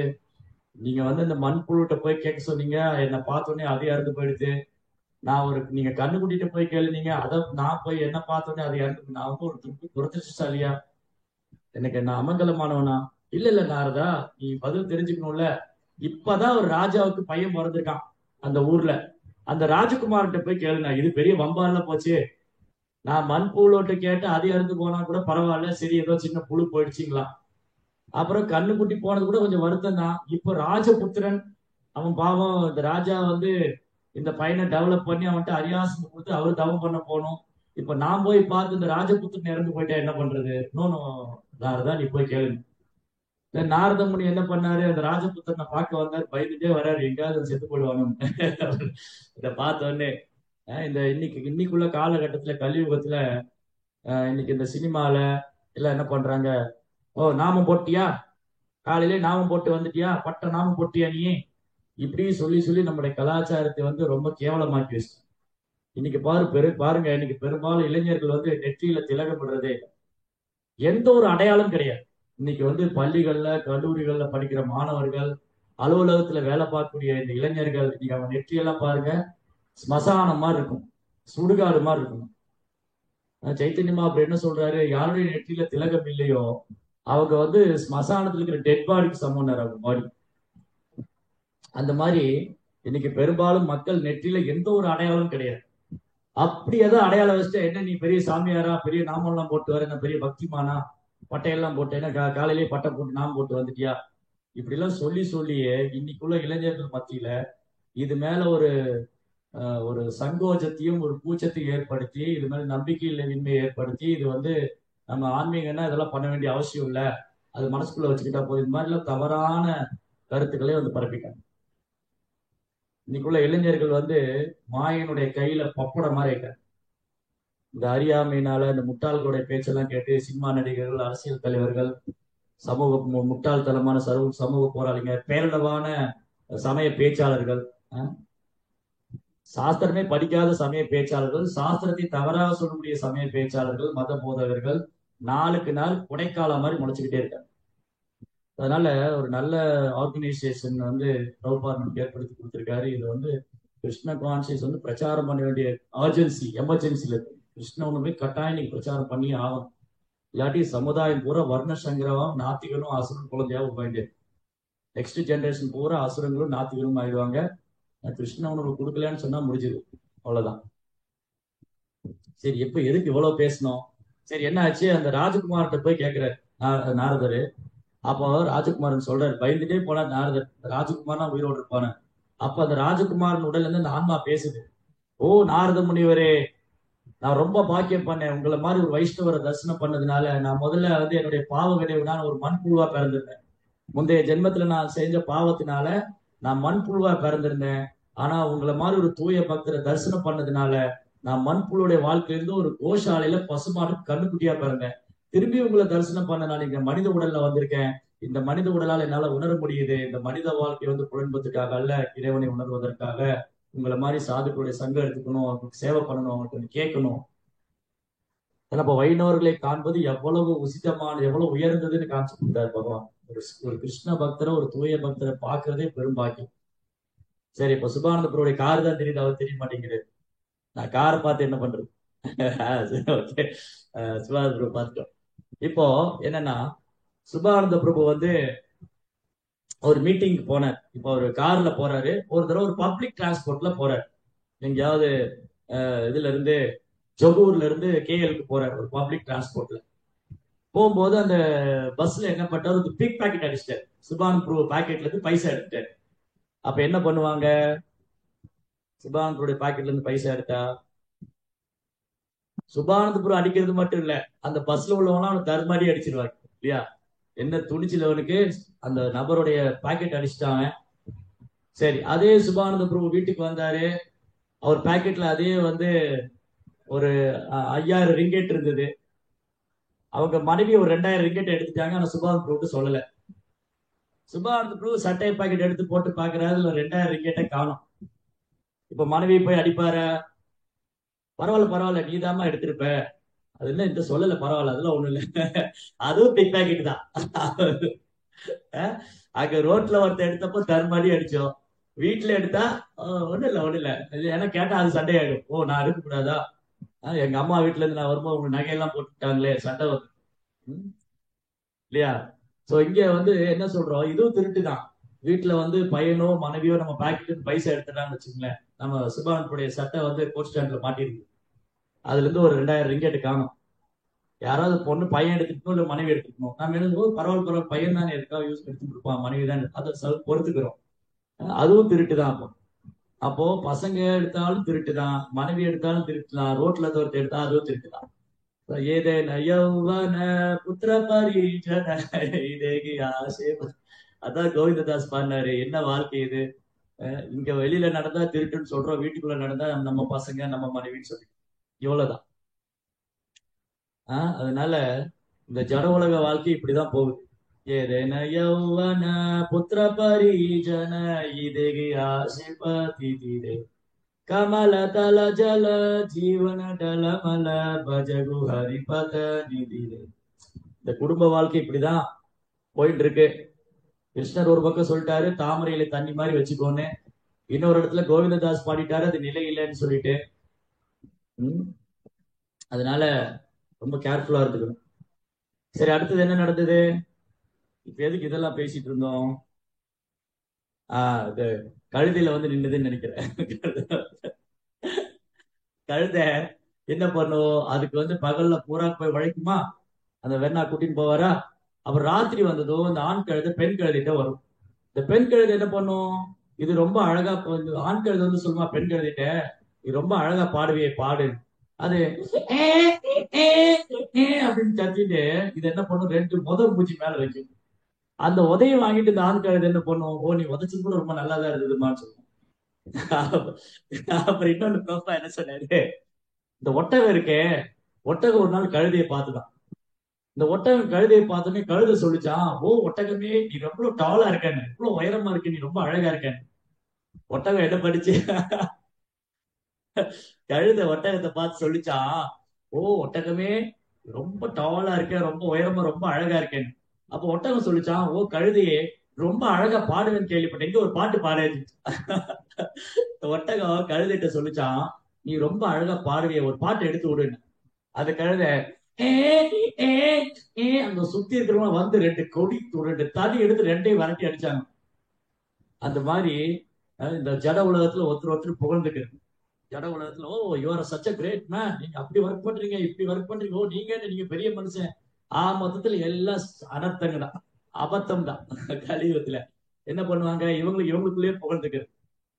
நீங்க இந்த மண்புழுட்ட போய் கேட்க சொன்னீங்க, என்னை பார்த்த உடனே அது இறந்து போயிடுது. நீங்க கண்ணுக்குட்டிட்ட போய் கேளுனீங்க, அதை நான் போய் என்ன பார்த்த உடனே அது இறந்து, நான் ஒரு துரதிருஷ்டசாலியா? எனக்கு என்ன அமங்கலமானவனா? இல்ல நாரதா, நீ பதில் தெரிஞ்சுக்கணும்ல. இப்பதான் ஒரு ராஜாவுக்கு பையன் பிறந்திருக்கான் அந்த ஊர்ல, அந்த ராஜகுமார்கிட்ட போய் கேளுங்க, இது பெரிய வம்பால போச்சு. நான் மண்புழுட்ட கேட்டு அது இறந்து போனா கூட பரவாயில்ல, சரி ஏதோ சின்ன புழு போயிடுச்சுங்களா. அப்புறம் கண்ணுக்குட்டி போனது கூட கொஞ்சம் வருத்தம் தான். இப்போ ராஜபுத்திரன், அவன் பாவம், இந்த ராஜா இந்த பையனை டெவலப் பண்ணி அவன்கிட்ட அரியாசம் கொடுத்து அவர் தவம் பண்ண போகணும். இப்ப நான் போய் பார்த்து இந்த ராஜபுத்திரன் இறந்து போயிட்டா என்ன பண்றது? நோ நாரதா, நீ போய் கேளுங்க. நாரத முனி என்ன பண்ணாரு, அந்த ராஜபுத்திரனை பார்க்க வந்தாரு, பயந்துட்டே வர்றாரு, எங்கேயாவது செத்து போடுவாங்க. இதை பார்த்த உடனே இந்த இன்னைக்குள்ள காலகட்டத்துல, கலியுகத்துல, இன்னைக்கு இந்த சினிமால எல்லாம் என்ன பண்றாங்க, ஓ நாமம் போட்டியா, காலையிலே நாமம் போட்டு வந்துட்டியா, பட்ட நாமம் போட்டியா நீ, இப்படி சொல்லி நம்முடைய கலாச்சாரத்தை ரொம்ப கேவலமாக்கி வச்சு. இன்னைக்கு பாருங்க, இன்னைக்கு பெரும்பாலும் இளைஞர்கள் நெற்றியில திலகப்படுறதே, எந்த ஒரு அடையாளம் கிடையாது. இன்னைக்கு பள்ளிகள்ல கல்லூரிகள்ல படிக்கிற மாணவர்கள், அலுவலகத்துல வேலை பார்க்கக்கூடிய இந்த இளைஞர்கள், நீங்க அவங்க நெற்றியெல்லாம் பாருங்க, ஸ்மசானம் மாதிரி இருக்கும், சுடுகாடு மாதிரி இருக்கும். சைத்தன்யமா அப்படி என்ன சொல்றாரு, யாருடைய நெற்றியில திலகம் இல்லையோ அவங்க ஸ்மசானத்துல இருக்கிற டெட் பாடிக்கு சமம் அவங்க பாடி. அந்த மாதிரி இன்னைக்கு பெரும்பாலும் மக்கள் நெற்றியில எந்த ஒரு அடையாளம் கிடையாது. அப்படி ஏதாவது அடையாளம் வச்சுட்டு, என்ன நீ பெரிய சாமியாரா, பெரிய நாமெல்லாம் போட்டு வர, என்ன பெரிய பக்திமானா, பட்டையெல்லாம் போட்டு, என்ன காலையிலேயே பட்டை போட்டு நாம போட்டு வந்துட்டியா, இப்படி எல்லாம் சொல்லியே இன்னைக்குள்ள இளைஞர்கள் மத்தியில இது மேல ஒரு சங்கோஜத்தையும் ஒரு கூச்சத்தையும் ஏற்படுத்தி, இது மேல நம்பிக்கையின்மையை ஏற்படுத்தி, இது நம்ம ஆன்மீகம்னா இதெல்லாம் பண்ண வேண்டிய அவசியம் இல்லை, அது மனசுக்குள்ள வச்சுக்கிட்டா போதும், இது மாதிரி எல்லாம் தவறான கருத்துக்களே பரப்பிட்டாங்க. இன்னைக்குள்ள இளைஞர்கள் வந்து மாயனுடைய கையில பப்படம் மாதிரி ஆயிட்டாங்க. இந்த அறியாமையினால இந்த முட்டாள்களுடைய பேச்செல்லாம் கேட்டு சினிமா நடிகர்கள், அரசியல் தலைவர்கள், முட்டாள்தனமான சமூக போராளிங்க, பேரளவான சமய பேச்சாளர்கள், சாஸ்திரமே படிக்காத சமய பேச்சாளர்கள், சாஸ்திரத்தை தவறாக சொல்லக்கூடிய சமய பேச்சாளர்கள், மத போதகர்கள் நாளுக்கு நாள் குடைக்காலம் மாதிரி முளைச்சுக்கிட்டே இருக்காங்க. அதனால ஒரு நல்ல ஆர்கனைசேஷன் வந்து பிரபுபாதம் ஏற்படுத்தி கொடுத்திருக்காரு. இது வந்து கிருஷ்ண கான்சியஸ் வந்து பிரச்சாரம் பண்ண வேண்டிய எமர்ஜென்சில இருக்கு. கிருஷ்ண உணவை கட்டாயம் நீங்க பிரச்சாரம் பண்ணி ஆகும். இல்லாட்டி சமுதாயம் பூரா வர்ண சங்கரமும் நாத்திகனும் அசுரன் குழந்தையாவும் போயிட்டு நெக்ஸ்ட் ஜெனரேஷன் பூரா அசுரங்களும் நாத்திகனும் ஆயிடுவாங்க. கிருஷ்ண உணவு கொடுக்கலன்னு சொன்னா முடிஞ்சது, அவ்வளவுதான். சரி, எப்ப எதுக்கு இவ்வளவு பேசணும்? சரி, என்ன ஆச்சு? அந்த ராஜகுமார்கிட்ட போய் கேட்கிறாரு நாரதரு. அப்போ ராஜகுமாரன் சொல்றாரு, பயந்துட்டே போனா நாரதர், ராஜகுமாரனா உயிரோடு இருப்பான. அப்ப அந்த ராஜகுமாரன் உடல்ல இருந்து அந்த ஆன்மா பேசுது, ஓ நாரத முனிவரே, நான் ரொம்ப பாக்கியம் பண்ணேன், உங்களை மாதிரி ஒரு வைஷ்ணவரை தரிசனம் பண்ணதுனால. நான் முதல்ல வந்து என்னுடைய பாவ விளைவுனால ஒரு மண்புழுவா பிறந்திருந்தேன். முந்தைய ஜென்மத்துல நான் செஞ்ச பாவத்தினால நான் மண்புழுவா பிறந்திருந்தேன். ஆனா உங்களை மாதிரி ஒரு தூய பக்தரை தரிசனம் பண்ணதுனால நான் மண்புழுடைய வாழ்க்கையிலிருந்து ஒரு கோஷாலையில பசுமாடு கண்ணுக்குட்டியா பிறந்தேன். திரும்பி உங்களை தரிசனம் பண்ண நான் இங்க மனித உடல்ல வந்திருக்கேன். இந்த மனித உடலால் என்னால உணர முடியுது, இந்த மனித வாழ்க்கை வந்து புலன்பத்துக்காக அல்ல, இறைவனை உணர்வதற்காக. உங்களை மாதிரி சாதுக்களுடைய சங்கம் எடுத்துக்கணும், அவங்களுக்கு சேவை பண்ணணும், அவங்களுக்கு கேட்கணும். அப்ப வைணவர்களை காண்பது எவ்வளவு உசிதமான, எவ்வளவு உயர்ந்ததுன்னு காமிச்சு கொடுத்தாரு பகவான். ஒரு கிருஷ்ண பக்தரை, ஒரு தூய பக்தரை பார்க்கறதே பெரும் பாக்கியம். சரி, இப்ப சுபானந்த பிரபுடைய கார் தான் தெரியுது, அவர் தெரிய மாட்டேங்கிறது. நான் காரை பார்த்து என்ன பண்றது? ஓகே, சுபானந்த பிரபு பார்த்துட்டோம். இப்போ என்னன்னா, சுபானந்த பிரபு வந்து ஒரு மீட்டிங்க்கு போனார். இப்போ ஒரு கார்ல போறாரு. ஒரு தடவை ஒரு பப்ளிக் டிரான்ஸ்போர்ட்ல போறாரு. எங்கேயாவது இதுல இருந்து ஜொகூர்ல இருந்து கேஎலுக்கு போறாரு ஒரு பப்ளிக் டிரான்ஸ்போர்ட்ல. போகும்போது அந்த பஸ்ல என்ன பண்ணாரு, ஒரு பிக் பாக்கெட் அடிச்சிட்டாரு. சுபானந்த பிரபு பாக்கெட்ல இருந்து பைசா எடுத்துட்டாரு. அப்ப என்ன பண்ணுவாங்க? சுபானந்த பிரபுடைய பாக்கெட்ல இருந்து பைசா எடுத்தா சுபானந்த பிரபு அடிக்கிறது மட்டும் இல்ல, அந்த பஸ்ல உள்ளவனா அவனை தர்மாடி அடிச்சிருவாங்க இல்லையா? என்ன துணிச்சலவனுக்கு அந்த நபருடைய பாக்கெட் அடிச்சிட்டாங்க. சரி, அதே சுபானந்த பிரபு வீட்டுக்கு வந்தாரு. அவர் பாக்கெட்ல அதே வந்து ஒரு 5000 ரிங்கெட் இருந்தது. அவங்க மனைவி ஒரு 2000 ரிங்கெட் எடுத்துட்டாங்க. ஆனா சுபானந்த பிரபுக்கு சொல்லல. சுபானந்த பிரபு சட்டை பாக்கெட் எடுத்து போட்டு பாக்குறாரு, 2000 ரிங்கெட்டை காணும். இப்ப மனைவி போய் அடிப்பாரு, பரவாயில்ல நீதாமா எடுத்திருப்ப, அது என்ன இந்த சொல்லல, பரவாயில்ல அதெல்லாம் ஒண்ணும் இல்ல, அதுவும் பிக் பாக்கெட் தான். அங்க ரோட்ல ஒருத்த எடுத்தப்போ தர்மாடி அடிச்சோம், வீட்டுல எடுத்தா ஒண்ணும் இல்ல ஏன்னா கேட்டா அது சண்டையாயிடும். ஓ நான் எடுக்க கூடாதா? எங்க அம்மா வீட்டுல இருந்து நான் வரும்போது உங்க நகையெல்லாம் போட்டுட்டாங்களே, சண்டை வந்து இல்லையா? சோ இங்க வந்து என்ன சொல்றோம், இதுவும் திருட்டு தான். வீட்டுல வந்து பையனோ மனைவியோ நம்ம பாக்கெட்டு பைசா எடுத்துட்டான்னு வச்சுங்களேன், நம்ம சுபானத்துடைய சட்டை வந்து கோட் ஸ்டாண்ட்ல மாட்டிருக்கு, அதுல இருந்து ஒரு 2000 ரிங்கெட் காணும். யாராவது பொண்ணு பையன் எடுத்துக்கணும், இல்ல மனைவி எடுத்துக்கணும். நம்ம என்ன பரவாயில்ல பையன் தானே இருக்கா, யூஸ் எடுத்து கொடுப்பான், மனைவி தான், அதை பொறுத்துக்கிறோம். அதுவும் திருட்டு தான். அப்போ பசங்க எடுத்தாலும் திருட்டு தான், மனைவி எடுத்தாலும் திருட்டு தான், ரோட்ல தோர்த்து எடுத்தா அதுவும் திருட்டு தான். ஏதேன யௌவன புத்திர பரிஜன இதேகி ஆசை. அதான் கோவிந்ததாஸ் பாடினாரு, என்ன வாழ்க்கை இது? இங்க வெளியில நடந்தா திருட்டுன்னு சொல்றோம், வீட்டுக்குள்ள நடந்தா நம்ம பசங்க நம்ம மனைவின்னு சொல்லி இவ்வளவுதான். அதனால இந்த ஜட உலக வாழ்க்கை இப்படிதான் போகுது. ஏதேன யௌவன புத்திர பரிஜன இதேகி ஆசை பதிதே கமல தல ஜல ஜீவன டலமல பஜகு ஹரிபத நிதிரே. இந்த குடும்ப வாழ்க்கை இப்படிதான் போயிட்டு இருக்கு. கிருஷ்ணர் ஒரு பக்கம் சொல்லிட்டாரு, தாமரையில தண்ணி மாதிரி வச்சுக்கோன்னு. இன்னொரு இடத்துல கோவிந்ததாஸ் பாடிட்டாரு, அது நிலை இல்லைன்னு சொல்லிட்டு. அதனால ரொம்ப கேர்ஃபுல்லா இருந்துக்கணும். சரி, அடுத்தது என்ன நடந்தது? இப்ப எதுக்கு இதெல்லாம் பேசிட்டு இருந்தோம்? இது கழுதையில வந்து நின்னுதுன்னு நினைக்கிறேன். கழுதை என்ன பண்ணும், அதுக்கு வந்து பகல்ல பூரா போய் உழைக்குமா, அந்த வெண்ணா கூட்டின்னு போவாரா. அப்புறம் ராத்திரி வந்ததும் இந்த ஆண் கழுதை பெண் கழுதிட்ட வரும். இந்த பெண் கழுதை என்ன பண்ணும், இது ரொம்ப அழகா, ஆண் கழுதை வந்து சொல்லுமா பெண் கழுதிட்ட, இது ரொம்ப அழகா பாடுவே பாடு, அது அப்படின்னு கத்திட்டு இது என்ன பண்ணும், 2 முதல் பூச்சி மேல வைக்கும். அந்த உதையை வாங்கிட்டு இந்த ஆண் கழுதை என்ன பண்ணும், ஓ நீ உதைச்சது கூட ரொம்ப நல்லாதான் இருந்ததுமான்னு சொல்லுவோம். அப்புறம் இன்னொன்னு ப்ரோப்பா என்ன சொன்னாரு, இந்த ஒட்டகம் இருக்கே, ஒட்டகம் ஒரு நாள் கழுதையை பார்த்துதான். இந்த ஒட்டகம் கழுதையை பார்த்தோன்னே கழுதை சொல்லிச்சான், ஓ ஒட்டகமே நீ ரொம்ப டாலா இருக்கானு, இவ்வளவு உயரமா இருக்கு, நீ ரொம்ப அழகா இருக்கானு. ஒட்டகம் என்ன படிச்சு, கழுதை ஒட்டகத்தை பார்த்து சொல்லிச்சான், ஓ ஒட்டகமே ரொம்ப டாலா இருக்க, ரொம்ப உயரமா ரொம்ப அழகா இருக்கேன்னு. அப்ப ஒட்டகம் சொல்லிச்சான், ஓ கழுதையே ரொம்ப அழகா பாடுவேன்னு கேள்விப்பட்டேன், இங்க ஒரு பாட்டு பாடு. ஒட்டகம் கழுதைகிட்ட சொல்லிச்சான், நீ ரொம்ப அழகா பாடுவிய, ஒரு பாட்டு எடுத்து விடுன்னு. அது கழுதை ஏ ஏ ஏ அந்த சுத்தி இருக்கிறவங்க வந்து ரெண்டு கொடி ரெண்டு தடி எடுத்து ரெண்டையும் விரட்டி அடிச்சாங்க. அந்த மாதிரி இந்த ஜட உலகத்துல ஒருத்தர் ஒருத்தர் புகழ்ந்துக்கிறது. ஜட உலகத்துல, oh your such a great man, நீங்க அப்படி ஒர்க் பண்றீங்க, இப்படி ஒர்க் பண்றீங்க, ஓ நீங்க பெரிய மனுஷன். மொத்தத்துல எல்லாம் அனர்த்தங்க தான், அபத்தம் தான். கலியுகத்துல என்ன பண்ணுவாங்க, இவங்களுக்குள்ளேயே புகழ்ந்துக்கிறது.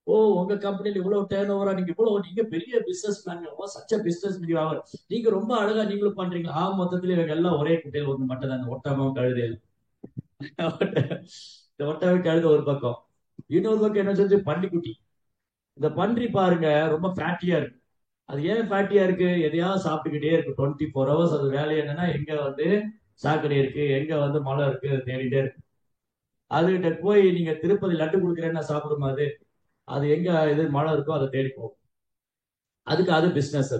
ஓ உங்க கம்பெனில இவ்வளவு டேர்ன் ஓவரா, நீங்க பெரிய பிசினஸ் மேன், சச்ச பிசினஸ் முடிவாங்க, நீங்க ரொம்ப அழகா நீங்களும் பண்றீங்க. மொத்தத்துல இவங்க எல்லாம் ஒரே குட்டையில் வந்து மட்டும் தான், ஒட்டமும் கழுதையில். இந்த ஒட்டகம் கழுத ஒரு பக்கம், இன்னொரு பக்கம் என்ன செஞ்சு பன்னிக்குட்டி. இந்த பன்றி பாருங்க ரொம்ப ஃபேட்டியா இருக்கு. அது ஏன் ஃபேட்டியா இருக்கு, எதையாவது சாப்பிட்டுக்கிட்டே இருக்கு 24 hours. அது வேலை என்னன்னா, எங்க வந்து சாக்கடை இருக்கு, எங்க வந்து மலை இருக்கு, அது தேடிட்டே இருக்கு. அதுகிட்ட போய் நீங்க திருப்பதி லட்டு கொடுக்குறேன்னா சாப்பிடுமா அது? அது எங்க இது மழை இருக்கோ அதை தேடி போகும். அதுக்கு அது பிசினஸ்.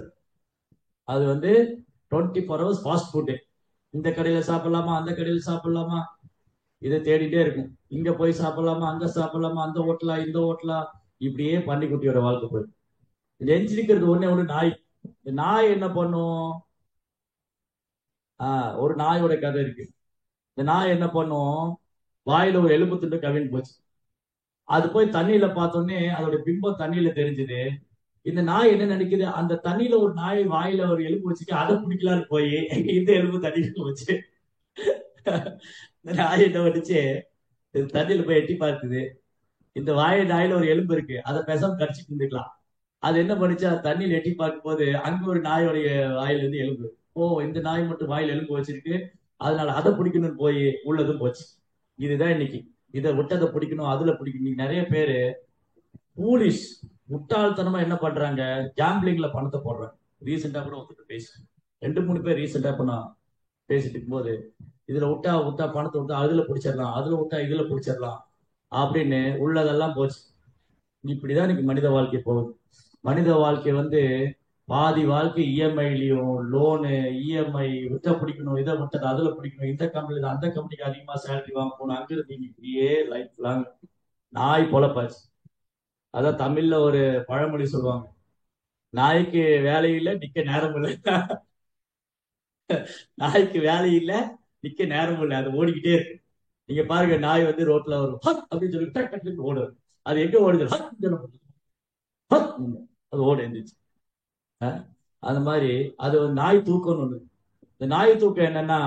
அது வந்து 24 hours ஃபாஸ்ட் ஃபுட்டு. இந்த கடையில சாப்பிடலாமா, அந்த கடையில சாப்பிடலாமா, இதை தேடிட்டே இருக்கும். இங்க போய் சாப்பிடலாமா, அங்க சாப்பிடலாமா, அந்த ஹோட்டலா இந்த ஹோட்டலா, இப்படியே பன்னிக்குட்டியோட வாழ்க்கை போயிடும். எஞ்சிருக்கிறது ஒண்ணே ஒண்ணு, நாய். இந்த நாய் என்ன பண்ணும், ஒரு நாயோட கதை இருக்கு. இந்த நாய் என்ன பண்ணும், வாயில ஒரு எலும்பு துண்டு கவின்னு போச்சு. அது போய் தண்ணியில பார்த்தோன்னே அதோட பிம்பம் தண்ணியில தெரிஞ்சுது. இந்த நாய் என்ன நினைக்குது, அந்த தண்ணியில ஒரு நாய் வாயில ஒரு எலும்பு வச்சுட்டு அதை பிடிக்கலான்னு போய் இந்த எலும்பு தண்ணியில வச்சு, இந்த நாய் என்ன வந்துச்சு, தண்ணியில போய் எட்டி பார்த்துது. இந்த நாயில ஒரு எலும்பு இருக்கு, அதை பெசாம கடிச்சிட்டு இருந்துக்கலாம். அது என்ன பண்ணுச்சு, அது தண்ணியில் எட்டி பார்க்கும் போது அங்க ஒரு நாயோடைய வாயில இருந்து எலும்பு. ஓ இந்த நாய் மட்டும் வாயில எலும்பு வச்சிருக்கு, அதனால அதை பிடிக்கணும்னு போய் உள்ளதும் போச்சு. இதுதான் இன்னைக்கு, இதை விட்டதை பிடிக்கணும், அதுல பிடிக்கணும். நிறைய பேரு பூலிஷ் முட்டாள்தனமா என்ன பண்றாங்க, கேம்பிளிங்ல பணத்தை போடுறாங்க. ரீசெண்டா கூட ஒருத்தர் பேசு, 2-3 பேர் ரீசெண்டா இப்ப நான் பேசிட்டு இருக்கும்போது, இதுல விட்டா பணத்தை விட்டா அதுல பிடிச்சிடலாம், அதுல விட்டா இதுல பிடிச்சிடலாம் அப்படின்னு உள்ளதெல்லாம் போச்சு. இப்படிதான் இன்னைக்கு மனித வாழ்க்கை போகுது. மனித வாழ்க்கை வந்து பாதி வாழ்க்கை இஎம்ஐலயும், லோனு இஎம்ஐ, விட்ட பிடிக்கணும், இதை விட்டது அதுல பிடிக்கணும், இந்த கம்பெனில அந்த கம்பெனிக்கு அதிகமா சேலரி வாங்க போகணும், அங்கிருந்து இப்படியே லைஃப் லாங் நாய் பொழப்பாச்சு. அதான் தமிழ்ல ஒரு பழமொழி சொல்லுவாங்க, நாய்க்கு வேலை இல்லை நிக்க நேரம் இல்லை. நாய்க்கு வேலை இல்லை நிக்க நேரம் இல்லை, அது ஓடிக்கிட்டே இருக்கு. நீங்க பாருங்க, நாய் வந்து ரோட்ல வரும் அப்படின்னு சொல்லி ஓடும். அது எங்க ஓடுது, அது ஓட எழுந்துச்சு. அந்த மாதிரி அது ஒரு நாய் தூக்கம்னு ஒண்ணு. இந்த நாய் தூக்கம் என்னன்னா,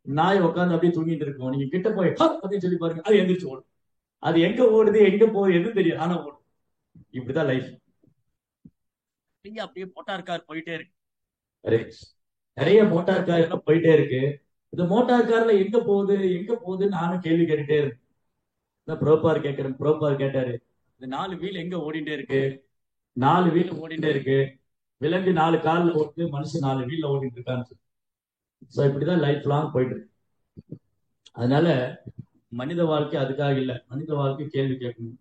நாய் உட்காந்து அப்படியே தூங்கிட்டு இருக்கும், நீங்க கிட்ட போய் அப்படின்னு சொல்லி பாருங்க, அது எந்திரிச்சு ஓடும். அது எங்க ஓடுது எங்க போகுது எதுவும் தெரியும், ஆனா ஓடும். இப்படிதான் லைஃப். அப்படியே மோட்டார் கார் போயிட்டே இருக்கு, நிறைய மோட்டார் கார் எல்லாம் போயிட்டே இருக்கு. இந்த மோட்டார் கார்ல எங்க போகுதுன்னு நானும் கேள்வி கேட்டுட்டே இருக்கேன். புரோப்பார் கேட்டாரு, இந்த 4 வீல் எங்க ஓடிட்டே இருக்கு, 4 வீல் ஓடிட்டே இருக்கு, விலங்கு 4 கால்ல ஓடுது, மனுஷன் 4 வீல்ல ஓடிட்டு இருக்கான்னு. சோ இப்படிதான் லைஃப் லாங் போயிட்டு இருக்கு. அதனால மனித வாழ்க்கை அதுக்காக இல்லை, மனித வாழ்க்கை கேள்வி கேட்கணும்.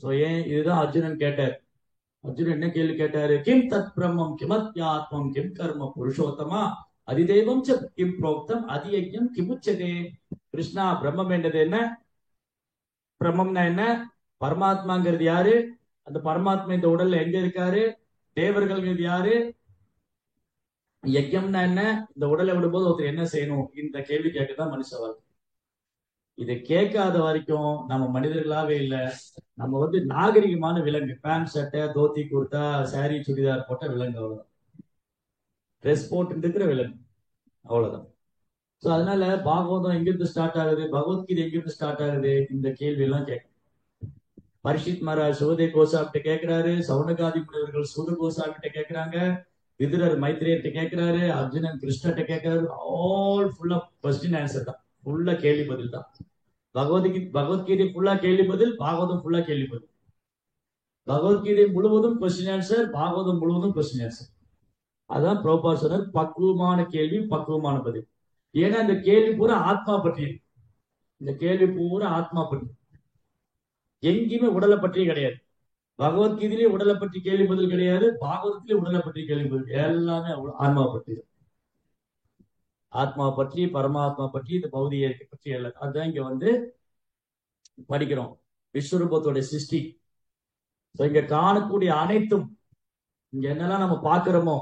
சோ ஏன் இதுதான் அர்ஜுனன் கேட்டார். அர்ஜுனன் என்ன கேள்வி கேட்டாரு, கிம் தத் பிரம்மம் கிமத்யாத்மம் கிம் கர்ம புருஷோத்தமா அதிதெய்வம் கிம் புரோக்தம் அதியஜ்ஞம் கிமுச்சதே. கிருஷ்ணா, பிரம்மம் என்றது என்ன, பிரம்மம்னா என்ன, பரமாத்மாங்கிறது யாரு, அந்த பரமாத்மா இந்த உடல்ல எங்க இருக்காரு, தேவர்கள்ங்கிறது யாரு, யஜ்யம்னா என்ன, இந்த உடலை விடும்போது ஒருத்தர் என்ன செய்யணும், இந்த கேள்வி கேட்கதான் மனுஷ வாழ்க்கை. இதை கேட்காத வரைக்கும் நம்ம மனிதர்களாவே இல்லை, நம்ம வந்து நாகரிகமான விலங்கு. பேண்ட் சட்டை தோத்தி குர்த்தா சாரி சுடிதார் போட்ட விலங்கு, அவ்வளவுதான். ட்ரெஸ் போட்டு இருக்கிற விலங்கு, அவ்வளவுதான். சோ அதனால பாகவதம் எங்கிருந்து ஸ்டார்ட் ஆகுது, பகவத்கீதை எங்கிருந்து ஸ்டார்ட் ஆகுது, இந்த கேள்வி எல்லாம் கேட்க. பரிஷித் மகாராஜ் சுகதே கோசாமிட்ட கேட்கிறாரு, சவுனகாதி முனிவர்கள் சூத கோசாமிட்ட கேட்கிறாங்க, விதுரர் மைத்ரேயர்கிட்ட கேட்கிறாரு, அர்ஜுனன் கிருஷ்ணர்கிட்ட கேட்கிறாரு. ஆல் ஃபுல்லா கொஸ்டின் ஆன்சர் தான், ஃபுல்லா கேள்வி பதில் தான். பகவத்கீதை ஃபுல்லா கேள்வி பதில், பாகவதம் ஃபுல்லா கேள்வி பதில். பகவத்கீதை முழுவதும் கொஸ்டின் ஆன்சர், பாகவதம் முழுவதும் கொஸ்டின் ஆன்சர். அதான் பிரபுபாத் சொன்னார், பக்குவமான கேள்வி பக்குவமான பதில். ஏன்னா இந்த கேள்வி பூரா ஆத்மா பற்றி, இந்த கேள்வி பூரா ஆத்மா பற்றி, எங்கேயுமே உடலை பற்றி கிடையாது. பகவத்கீதையிலே உடலை பற்றி கேள்வி பதில் கிடையாது, பாகவதத்திலே உடலை பற்றி கேள்வி பதில், எல்லாமே ஆத்மா பற்றி, ஆத்மா பற்றி, பரமாத்மா பற்றி, இந்த பௌதிக இயற்கை பற்றி எல்லாம். அதுதான் இங்க வந்து படிக்கிறோம், விஸ்வரூபத்தோட சிருஷ்டி. இங்க காணக்கூடிய அனைத்தும், இங்க என்னெல்லாம் நம்ம பார்க்கிறோமோ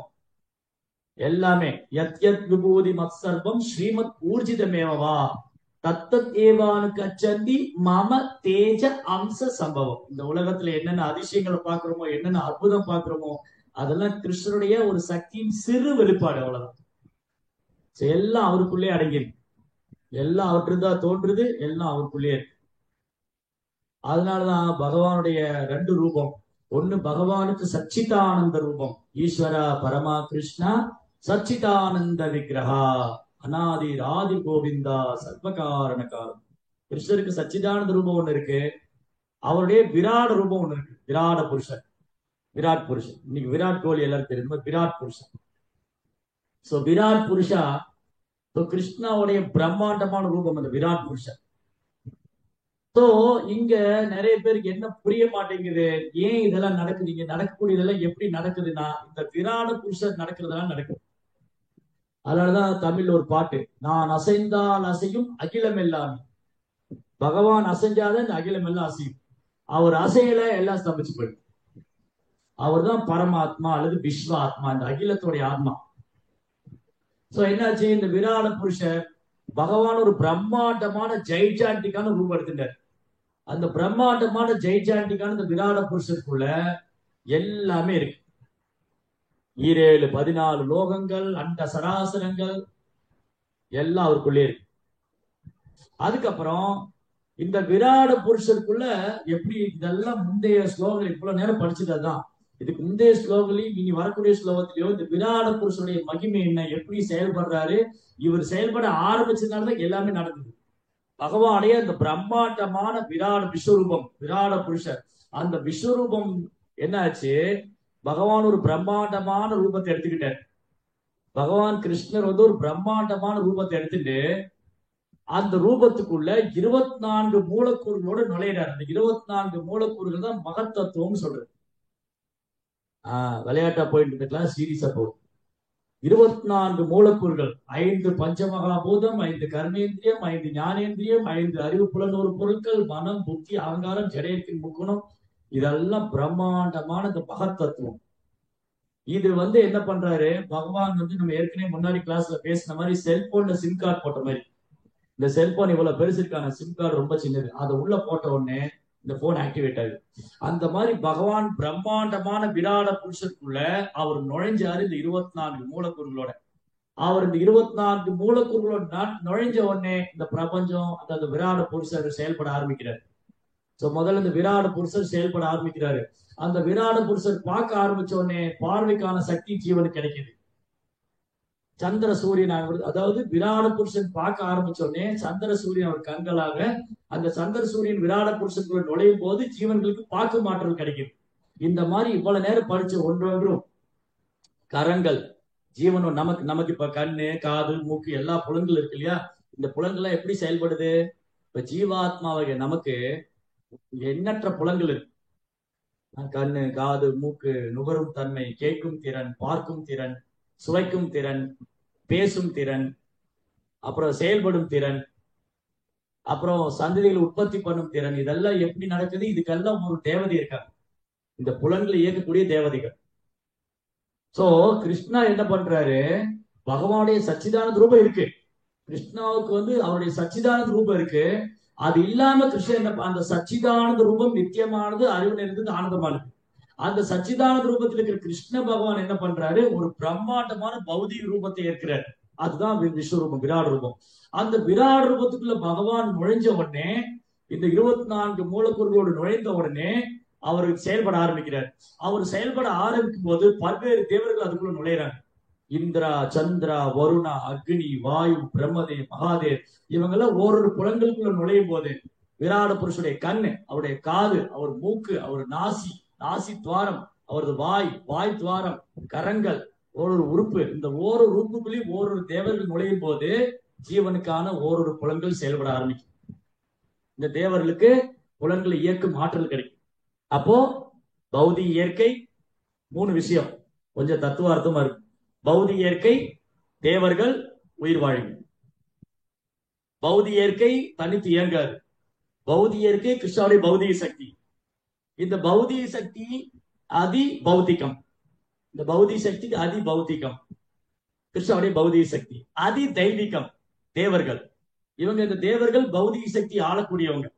எல்லாமே யத் யத் விபூதி மத் சர்வம் ஸ்ரீமத் ஊர்ஜிதமேவா தத்தத் ஏவானு கச்சந்தி மம தேஜ அம்ச சம்பவம். இந்த உலகத்துல என்னென்ன அதிசயங்களை பார்க்கிறோமோ, என்னென்ன அற்புதம் பார்க்கிறோமோ, அதெல்லாம் கிருஷ்ணனுடைய ஒரு சக்தியின் சிறு வெளிப்பாடு, அவ்வளவுதான். எல்லாம் அவருக்குள்ளே அடங்கியிருக்கு, எல்லாம் அவற்றிருந்தா தோன்றுது, எல்லாம் அவருக்குள்ளே இருக்கு. அதனாலதான் பகவானுடைய 2 ரூபம். ஒண்ணு பகவானுக்கு சச்சிதானந்த ரூபம், ஈஸ்வரா பரமா கிருஷ்ணா சச்சிதானந்த விக்கிரகா அநாதி ஆதி கோவிந்தா சர்வகாரண காலம். கிருஷ்ணருக்கு சச்சிதானந்த ரூபம் ஒண்ணு இருக்கு, அவருடைய விராட ரூபம் ஒண்ணு இருக்கு, விராட புருஷன், விராட் புருஷன். இன்னைக்கு விராட் கோலி எல்லாரும் தெரியும், விராட் புருஷன். சோ விராட் புருஷா, கிருஷ்ணாவுடைய பிரம்மாண்டமான ரூபம் அந்த விராட் புருஷன். சோ இங்க நிறைய பேருக்கு என்ன புரிய மாட்டேங்குது, ஏன் இதெல்லாம் நடக்குது, இங்க நடக்கக்கூடியதெல்லாம் எப்படி நடக்குதுன்னா, இந்த விராட புருஷன் நடக்கிறதெல்லாம் நடக்குது. அதனாலதான் தமிழ்ல ஒரு பாட்டு, நான் அசைந்தால் அசையும் அகிலம் எல்லாமே. பகவான் அசைஞ்சாதான் இந்த அகிலம் எல்லாம் அசையும், அவர் அசையல எல்லாம் ஸ்தம்பிச்சு போயிடும். அவர் தான் பரமாத்மா அல்லது விஸ்வ ஆத்மா, இந்த அகிலத்துடைய ஆத்மா. சோ என்னாச்சு, இந்த விராட புருஷர் பகவான் ஒரு பிரம்மாண்டமான ஜெய்ஜாண்டிக்கான ரூபம் எடுத்துட்டார். அந்த பிரம்மாண்டமான ஜெய்ஜாண்டிக்கான இந்த விராட புருஷருக்குள்ள எல்லாமே இருக்கு. 7 14 லோகங்கள், அண்ட சராசரங்கள் எல்லாம் அவருக்குள்ளே இருக்கு. அதுக்கப்புறம் இந்த விராட புருஷருக்குள்ள எப்படி, இதெல்லாம் முந்தைய ஸ்லோகங்கள் இவ்வளவு நேரம் படிச்சதுதான், இதுக்கு முந்தைய ஸ்லோகங்களையும் இனி வரக்கூடிய ஸ்லோகத்திலேயோ இந்த விராட புருஷனுடைய மகிமை என்ன, எப்படி செயல்படுறாரு, இவர் செயல்பட ஆரம்பிச்சதுனாலதான் எல்லாமே நடந்தது. பகவானுடைய அந்த பிரம்மாண்டமான விராட விஸ்வரூபம், விராட புருஷர், அந்த விஸ்வரூபம் என்னாச்சு, பகவான் ஒரு பிரம்மாண்டமான ரூபத்தை எடுத்துக்கிட்டார். பகவான் கிருஷ்ணர் வந்து ஒரு பிரம்மாண்டமான ரூபத்தை எடுத்துட்டு அந்த ரூபத்துக்குள்ள 24 மூலக்கூறுகளோட நுழையிறார். அந்த 24 மூலக்கூறுகள் தான் மகத்தத்துவம் சொல்றது. விளையாட்டா போயிட்டு இருக்கலாம், சீரியஸா போகும். 24 மூலக்கூறுகள், 5 பஞ்சமகாபூதம், 5 கர்மேந்திரியம், 5 ஞானேந்திரியம், 5 அறிவு புலனூறு பொருட்கள், மனம் புத்தி அகங்காரம் ஜடேற்கின் முக்குணம், இதெல்லாம் பிரம்மாண்டமான இந்த மகத்தத்துவம். இது வந்து என்ன பண்றாரு பகவான் வந்து, நம்ம ஏற்கனவே முன்னாடி கிளாஸ்ல பேசின மாதிரி செல்போன்ல சிம் கார்டு போட்ட மாதிரி, இந்த செல்போன் இவ்வளவு பெருசு இருக்கான, சிம் கார்டு ரொம்ப சின்னது, அதை உள்ள போட்ட உடனே இந்த போன் ஆக்டிவேட் ஆகுது. அந்த மாதிரி பகவான் பிரம்மாண்டமான விராட புருஷருக்குள்ள அவர் நுழைஞ்சாரு இந்த 24 மூலக்கூறுகளோட. அவர் இந்த 24 மூலக்கூறுகளோட நுழைஞ்ச உடனே இந்த பிரபஞ்சம் அந்த விராட புருஷர் செயல்பட ஆரம்பிக்கிறார். சோ முதல்ல இந்த விராட புருஷர் செயல்பட ஆரம்பிக்கிறாரு. அந்த விராட புருஷர் பார்க்க ஆரம்பிச்ச உடனே பார்வைக்கான சக்தி ஜீவனுக்கு கிடைக்குது. சந்திர சூரியன், அதாவது விராட புருஷன் பார்க்க ஆரம்பிச்ச உடனே சந்திர சூரியன் அவர் கண்களாக, அந்த சந்திர சூரியன் விராட புருஷனுக்குள்ள நுழையும் போது ஜீவன்களுக்கு பார்க்க மாற்றல் கிடைக்குது. இந்த மாதிரி இவ்வளவு நேரம் படிச்ச ஒன்றொன்றும் கரங்கள், ஜீவனும் நமக்கு இப்ப கண்ணு, காது, மூக்கு எல்லா புலன்கள் இருக்கு இல்லையா, இந்த புலன்கள்லாம் எப்படி செயல்படுது, இப்ப ஜீவாத்மாவக நமக்கு எண்ணற்ற புலன்கள் இருக்கு. கண்ணு, காது, மூக்கு, நுகரும் தன்மை, கேட்கும் திறன், பார்க்கும் திறன், சுவைக்கும் திறன், பேசும் திறன், அப்புறம் செயல்படும் திறன், அப்புறம் சந்ததிகள் உற்பத்தி பண்ணும் திறன், இதெல்லாம் எப்படி நடக்குது, இதுக்கெல்லாம் ஒரு தேவதை இருக்காங்க, இந்த புலன்களை இயக்கக்கூடிய தேவதைகள். சோ கிருஷ்ணா என்ன பண்றாரு, பகவானுடைய சச்சிதானந்த ரூபம் இருக்கு, கிருஷ்ணாவுக்கு வந்து அவருடைய சச்சிதானந்த ரூபம் இருக்கு. அது இல்லாம கிருஷ்ணன் என்ன, அந்த சச்சிதானந்த ரூபம் நித்தியமானது, அறிவு நிறைந்தது, ஆனந்தமானது. அந்த சச்சிதானந்த ரூபத்தில் இருக்கிற கிருஷ்ண பகவான் என்ன பண்றாரு, ஒரு பிரம்மாண்டமான பௌதிக ரூபத்தை ஏற்கிறார். அதுதான் விஸ்வரூபம், விராட ரூபம். அந்த விராட ரூபத்துக்குள்ள பகவான் நுழைஞ்ச உடனே, இந்த 24 மூலக்கூறுகளோடு நுழைந்த உடனே அவர் செயல்பட ஆரம்பிக்கிறார். அவர் செயல்பட ஆரம்பிக்கும் போது பல்வேறு தேவர்கள் அதுக்குள்ள நுழையிறாங்க. இந்திரா, சந்திரா, வருணா, அக்னி, வாயு, பிரம்மதேவ், மகாதேவ், இவங்கெல்லாம் ஓரொரு புலன்களுக்குள்ள நுழையும் போது விராட புருஷனுடைய கண்ணு, அவருடைய காது, அவர் மூக்கு, அவர் நாசி, நாசி துவாரம், அவரது வாய் துவாரம், கரங்கள், ஓரொரு உறுப்பு, இந்த ஓரொரு உறுப்புகளையும் ஓரொரு தேவர்கள் நுழையும் போது ஜீவனுக்கான ஓரொரு புலன்கள் செயல்பட ஆரம்பிக்கும். இந்த தேவர்களுக்கு புலன்களை இயக்கும் ஆற்றல் கிடைக்கும். அப்போ பௌதிக இயற்கை 3 விஷயம் கொஞ்சம் தத்துவார்த்தமா இருக்கு. பௌதிக இயற்கை தேவர்கள் உயிர் வாழுங்க. பௌதிக இயற்கை தனித்து இயங்காது. பௌதிக இயற்கை கிருஷ்ணாவுடைய பௌதிக சக்தி. இந்த பௌதிக சக்தி அதி பௌத்திகம். இந்த பௌதிக சக்தி அதி பௌத்திகம். கிருஷ்ணாவுடைய பௌதிக சக்தி அதி தெய்வீகம். தேவர்கள் இவங்க, இந்த தேவர்கள் பௌதிக சக்தி ஆளக்கூடியவங்க.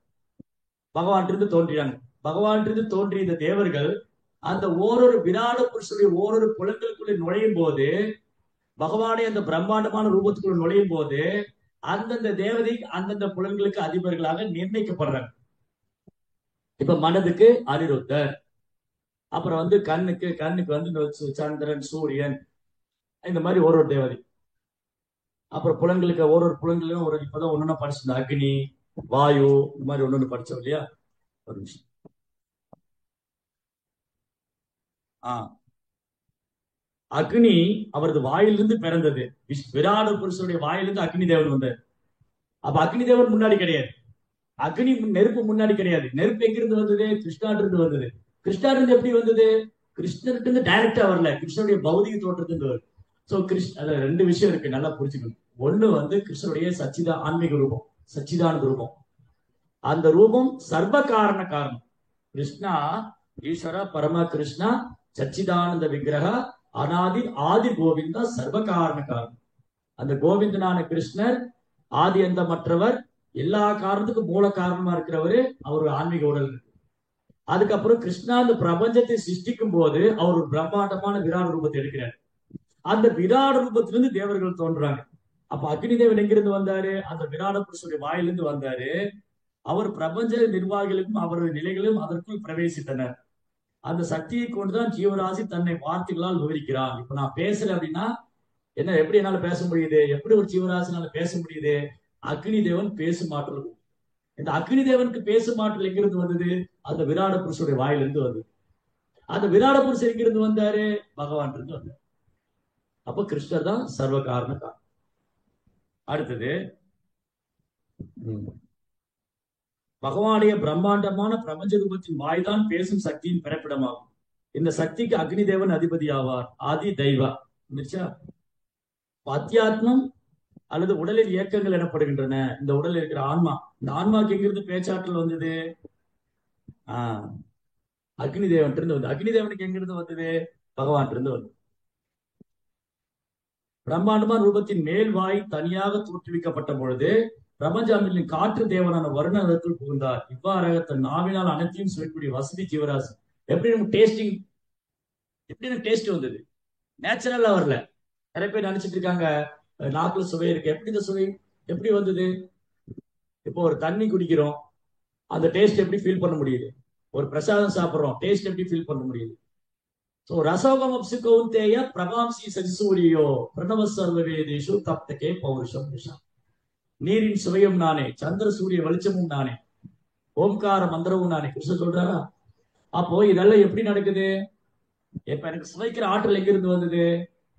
பகவான் தோன்றினாங்க. பகவான் தோன்றிய இந்த தேவர்கள் அந்த ஓரொரு விராட புருஷனுடைய ஓரொரு புலன்களுக்குள்ளே நுழையும் போது, பகவானே அந்த பிரம்மாண்டமான ரூபத்துக்குள்ள நுழையும் போது அந்தந்த தேவதை அந்தந்த புலன்களுக்கு அதிபர்களாக நிர்ணயிக்கப்படுறாங்க. இப்ப மனதுக்கு அனிருத்தர், அப்புறம் கண்ணுக்கு வந்து சந்திரன், சூரியன், இந்த மாதிரி ஒரு தேவதை. அப்புறம் புலன்களுக்கு ஒரு புலன்களையும் இப்பதான் ஒன்னொன்னு படிச்சிருந்தோம். அக்னி, வாயு, இந்த மாதிரி ஒன்னொன்னு படிச்சோம் இல்லையா? ஒரு நிமிஷம். அக்னி அவரது வாயிலிருந்து பிறந்தது. விராட புருஷனுடைய வாயிலிருந்து அக்னி தேவன் வந்தார். அப்ப அக்னி தேவன் முன்னாடி கிடையாது. அக்னி நெருப்பு முன்னாடி கிடையாது. நெருப்பு எங்கிருந்து வந்தது? கிருஷ்ணாட்டிருந்து வந்தது. கிருஷ்ணாட்டிருந்து எப்படி வந்தது? கிருஷ்ணர்கிட்ட இருந்து டைரக்டா வரல, கிருஷ்ணனுடைய பௌதிக தோற்றத்திலிருந்து வருது. சோ அதுல 2 விஷயம் இருக்கு, நல்லா புரிஞ்சுக்கணும். ஒண்ணு கிருஷ்ணனுடைய ஆன்மீக ரூபம், சச்சிதானந்த ரூபம். அந்த ரூபம் சர்வ காரணம். கிருஷ்ணா ஈஸ்வர பரம கிருஷ்ணா சச்சிதானந்த விக்கிரக அனாதி ஆதி கோவிந்தா சர்வ காரணம். அந்த கோவிந்தனான கிருஷ்ணர் ஆதி அந்த மற்றவர், எல்லா காரணத்துக்கும் மூல காரணமா இருக்கிறவரு. அவரு ஆன்மீக உடல் இருக்கு. அதுக்கப்புறம் கிருஷ்ணா அந்த பிரபஞ்சத்தை சிருஷ்டிக்கும் போது அவர் ஒரு பிரம்மாண்டமான விராட ரூபத்தை எடுக்கிறார். அந்த விராட ரூபத்திலிருந்து தேவர்கள் தோன்றாங்க. அப்ப அக்னி தேவன் எங்கிருந்து வந்தாரு? அந்த விராட புருஷனுடைய வாயிலிருந்து வந்தாரு. அவர் பிரபஞ்ச நிர்வாகிகளுக்கும் அவரது நிலைகளும் அதற்குள் பிரவேசித்தனர். அந்த சக்தியை கொண்டுதான் ஜீவராசி தன்னை வார்த்தைகளால் விவரிக்கிறான். இப்ப நான் பேசுறேன் அப்படின்னா என்ன, எப்படி என்னால பேச முடியுது? எப்படி ஒரு ஜீவராசினால பேச முடியுது? அக்னி தேவன் பேசும் ஆற்றல். இந்த அக்னி தேவனுக்கு பேசும் ஆற்றல் எங்கிருந்து வந்தது? அந்த விராட புருஷனுடைய வாயிலிருந்து வந்தது. அந்த விராட புருஷன் எங்கிருந்து வந்தாரு? பகவான் இருந்து வந்தார். அப்ப கிருஷ்ணர் தான் சர்வ காரண. அடுத்தது பகவானுடைய பிரம்மாண்டமான பிரபஞ்ச ரூபத்தின் வாய்தான் பேசும் சக்தியின் பிறப்பிடமாகும். இந்த சக்திக்கு அக்னி தேவன் அதிபதி ஆவார். ஆதி தெய்வா. அத்தியாத்மம் அல்லது உடலில் இயக்கங்கள் எனப்படுகின்றன. இந்த உடலில் இருக்கிற ஆன்மா, இந்த ஆன்மாக்கு எங்கிருந்து பேச்சாற்றல் வந்தது? அக்னி தேவன் இருந்து வந்து. அக்னி தேவனுக்கு எங்கிருந்து வந்தது? பகவான் இருந்து வந்து. பிரம்மாண்டமான ரூபத்தின் மேல் வாய் தனியாக தோற்றுவிக்கப்பட்ட பொழுது பிரபஞ்சாமின் காற்று தேவனான வருணன் அதற்குள் புகுந்தார். இவ்வாறாக தன் நாவினால் அனைத்தையும் சுவைக்கூடிய வசதி ஜீவராசி. எப்படி நம்ம டேஸ்ட் வந்தது? நேச்சுரலா வரல. நிறைய பேர் நினைச்சிட்டு இருக்காங்க நாக்குல சுவை இருக்கு. எப்படி இந்த சுவை எப்படி வந்தது? இப்போ ஒரு தண்ணி குடிக்கிறோம், அந்த டேஸ்ட் எப்படி ஃபீல் பண்ண முடியுது? ஒரு பிரசாதம் சாப்பிட்றோம், டேஸ்ட் எப்படி ஃபீல் பண்ண முடியுது? சோ ரசோகம் அப்சுகௌந்தேய பிரபாம்சி சஜிசூரியோ பிரணவ சர்வவேதேஷு தப்தகே பௌருஷம் விஷம். நீரின் சுவையும் நானே, சந்திர சூரிய வெளிச்சமும் நானே, ஓம்கார மந்திரமும் நானே. கிருஷ்ணன் சொல்றாரா? அப்போ இதெல்லாம் எப்படி நடக்குது? இப்ப எனக்கு சுவைக்கிற ஆற்றல் எங்கிருந்து வந்தது?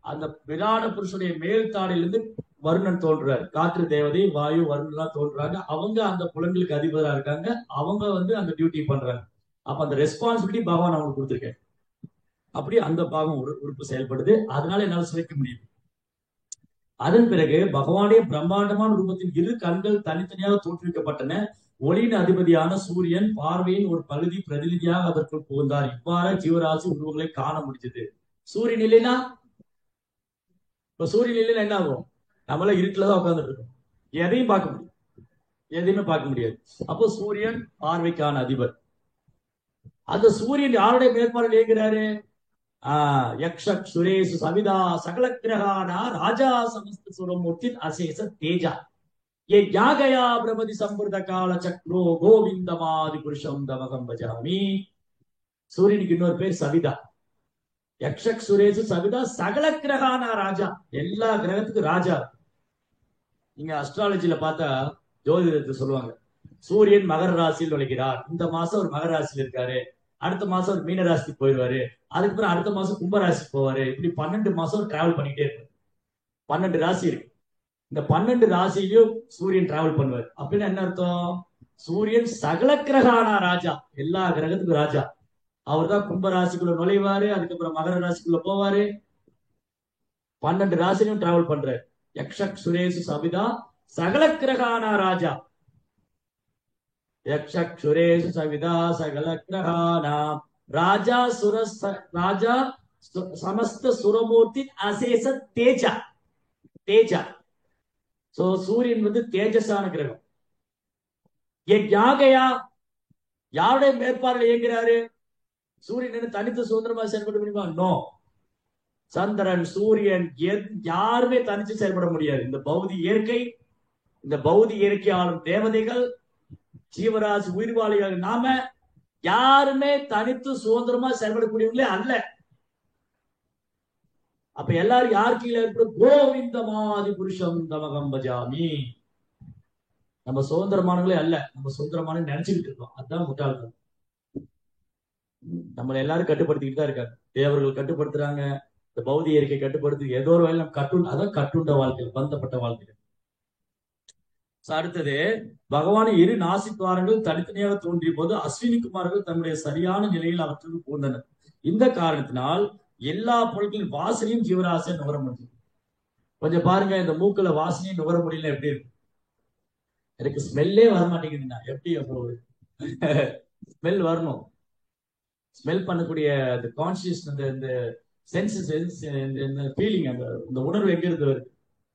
அந்த விராட புருஷனுடைய மேல் தாடையிலிருந்து வருணன் தோன்றாரு. காற்று தேவதை, வாயு, வருணன் தோன்றாங்க. அவங்க அந்த புலன்களுக்கு அதிபரா இருக்காங்க. அவங்க அந்த டியூட்டி பண்றாங்க. அப்ப அந்த ரெஸ்பான்சிபிலிட்டி பகவான் அவங்களுக்கு கொடுத்துருக்கேன். அப்படி அந்த பாகம் உறுப்பு செயல்படுது. அதனால என்னால சுவைக்க முடியுது. அதன் பிறகு பகவானுடைய பிரம்மாண்டமான ரூபத்தின் 2 கண்கள் தனித்தனியாக தோற்றுவிக்கப்பட்டன. ஒளியின் அதிபதியான சூரியன் பார்வையின் ஒரு பகுதி பிரதிநிதியாக அதற்குள் புகுந்தார். இவ்வாறு ஜீவராசி உருவங்களை காண முடிஞ்சது. சூரியன் இல்லைன்னா, இப்ப சூரியன் இல்லைன்னா என்ன ஆகும்? நம்மளால இருட்டுலதான் உட்கார்ந்துட்டு இருக்கோம். எதையும் பார்க்க முடியும், எதையுமே பார்க்க முடியாது. அப்போ சூரியன் பார்வைக்கான அதிபர். அந்த சூரியன் யாருடைய மேற்பார்வையில் இயங்குறாரு? யக்ஷக் சுரேசு சவிதா சகல கிரகானா ராஜா சமஸ்த சுரமூர்த்தின் அசேஷ தேஜா ஏ யாகயா பிரபதி சம்பிரத கால சக்ரோ கோவிந்தமாதி புருஷம் தமகம் பஜாமி. சூரியனுக்கு இன்னொரு பேர் சவிதா. யக்ஷக் சுரேசு சவிதா சகல கிரகானா ராஜா, எல்லா கிரகத்துக்கும் ராஜா. நீங்க அஸ்ட்ராலஜில பார்த்தா ஜோதிடத்தை சொல்லுவாங்க, சூரியன் மகர ராசியில் நுழைகிறார், இந்த மாசம் ஒரு மகர ராசியில் இருக்காரு, அடுத்த மாசம் அவர் மீன ராசிக்கு போயிடுவாரு, அதுக்கப்புறம் அடுத்த மாசம் கும்பராசிக்கு போவாரு. இப்படி 12 மாசம் டிராவல் பண்ணிக்கிட்டே இருப்பாரு. 12 ராசி இருக்கு. இந்த 12 ராசியிலும் சூரியன் டிராவல் பண்ணுவார். அப்படின்னு என்ன அர்த்தம்? சூரியன் சகல கிரகான ராஜா, எல்லா கிரகத்துக்கும் ராஜா. அவர் தான் கும்ப ராசிக்குள்ள நுழைவாரு, அதுக்கப்புறம் மகர ராசிக்குள்ள போவாரு. 12 ராசிலையும் டிராவல் பண்றாரு. யக்ஷக் சுரேசு சவிதா சகல கிரகான ராஜா. யக்ஷக் சுரேசு சவிதா சகல கிரகானா ராஜா ராஜா சமஸ்த சுரமூர்த்தி அசேஷ தேஜா. தேஜா. சோ சூரியன் வந்து தேஜஸான கிரகம். யாருடைய மேற்பார்வையில் இயங்குறாரு? சூரியன் தனித்து சுதந்திரமா செயல்பட முடியுமா? நோ. சந்திரன், சூரியன் யாருமே தனிச்சு செயல்பட முடியாது. இந்த பௌதி இயற்கை ஆளும் தேவதைகள், ஜீவராசி உயிர்வாளிகள் நாம யாருமே தனித்து சுதந்திரமா செயல்படக்கூடியவங்களே அல்ல. அப்ப எல்லாரும் யார் கீழே இருக்கிற? கோவிந்தமாதி புருஷம் தமகம் பஜாமி. நம்ம சுதந்திரமானங்களே அல்ல, நம்ம சுதந்திரமான நினைச்சுக்கிட்டு இருக்கோம். அதுதான் முட்டாள்தனம். நம்மளை எல்லாரும் கட்டுப்படுத்திக்கிட்டு தான் இருக்காங்க. தேவர்கள் கட்டுப்படுத்துறாங்க, இந்த பௌதி இயற்கை கட்டுப்படுத்து. ஏதோ ஒரு வகையில் நம்ம அதான் கட்டுண்ட வாழ்க்கையில் பந்தப்பட்ட வாழ்க்கையில். அடுத்தது, பகவான் இரு நாசித்வாரங்கள் தனித்தனியாக தோன்றிய போது அஸ்வினி குமார்கள் தன்னுடைய சரியான நிலையில் அவற்றுக்கு பூந்தனர். இந்த காரணத்தினால் எல்லா பொருட்களின் வாசனையும் ஜீவராசியை நுகர முடியும். கொஞ்சம் பாருங்க, இந்த மூக்குல வாசனையும் நுகர முடியல எப்படி இருக்கு? எனக்கு ஸ்மெல்லே வரமாட்டேங்குதுண்ணா. எப்படி ஸ்மெல் வரணும்? ஸ்மெல் பண்ணக்கூடிய அந்த கான்சியஸ், இந்த சென்சஸ், இந்த ஃபீலிங், அந்த உணர்வு எங்க இருந்து வருது?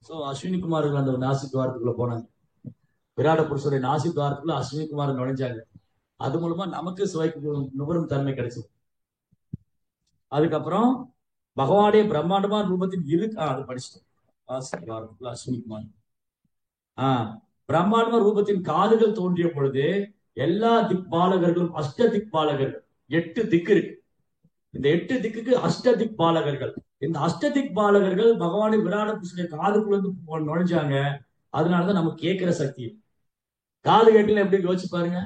ஸோ அஸ்வினி குமார்கள் அந்த நாசித்வாரத்துக்குள்ள போனாங்க. விராட புருஷருடைய நாசித்வாரத்துக்குள்ள அஸ்வினி குமார் நுழைஞ்சாங்க. அது மூலமா நமக்கு சுவைக்கு நுகரும் தன்மை கிடைச்சது. அதுக்கப்புறம் பகவானுடைய பிரம்மாண்டமான ரூபத்தின் அது படிச்சிட்டோம். அஸ்வினி குமார் பிரம்மாண்டமான ரூபத்தின் காதுகள் தோன்றிய பொழுது எல்லா திக்பாலகர்களும் அஷ்ட திக்பாலகர்கள், 8 திக்கு இருக்கு. இந்த 8 திக்குக்கு அஷ்ட திக்பாலகர்கள். இந்த அஷ்ட திக்பாலகர்கள் பகவானுடைய விராட புருஷனுடைய காதுக்குள்ள இருந்து நுழைஞ்சாங்க. அதனாலதான் நமக்கு கேட்கிற சக்தி. காது கேட்கல எப்படி யோசிச்சு பாருங்க,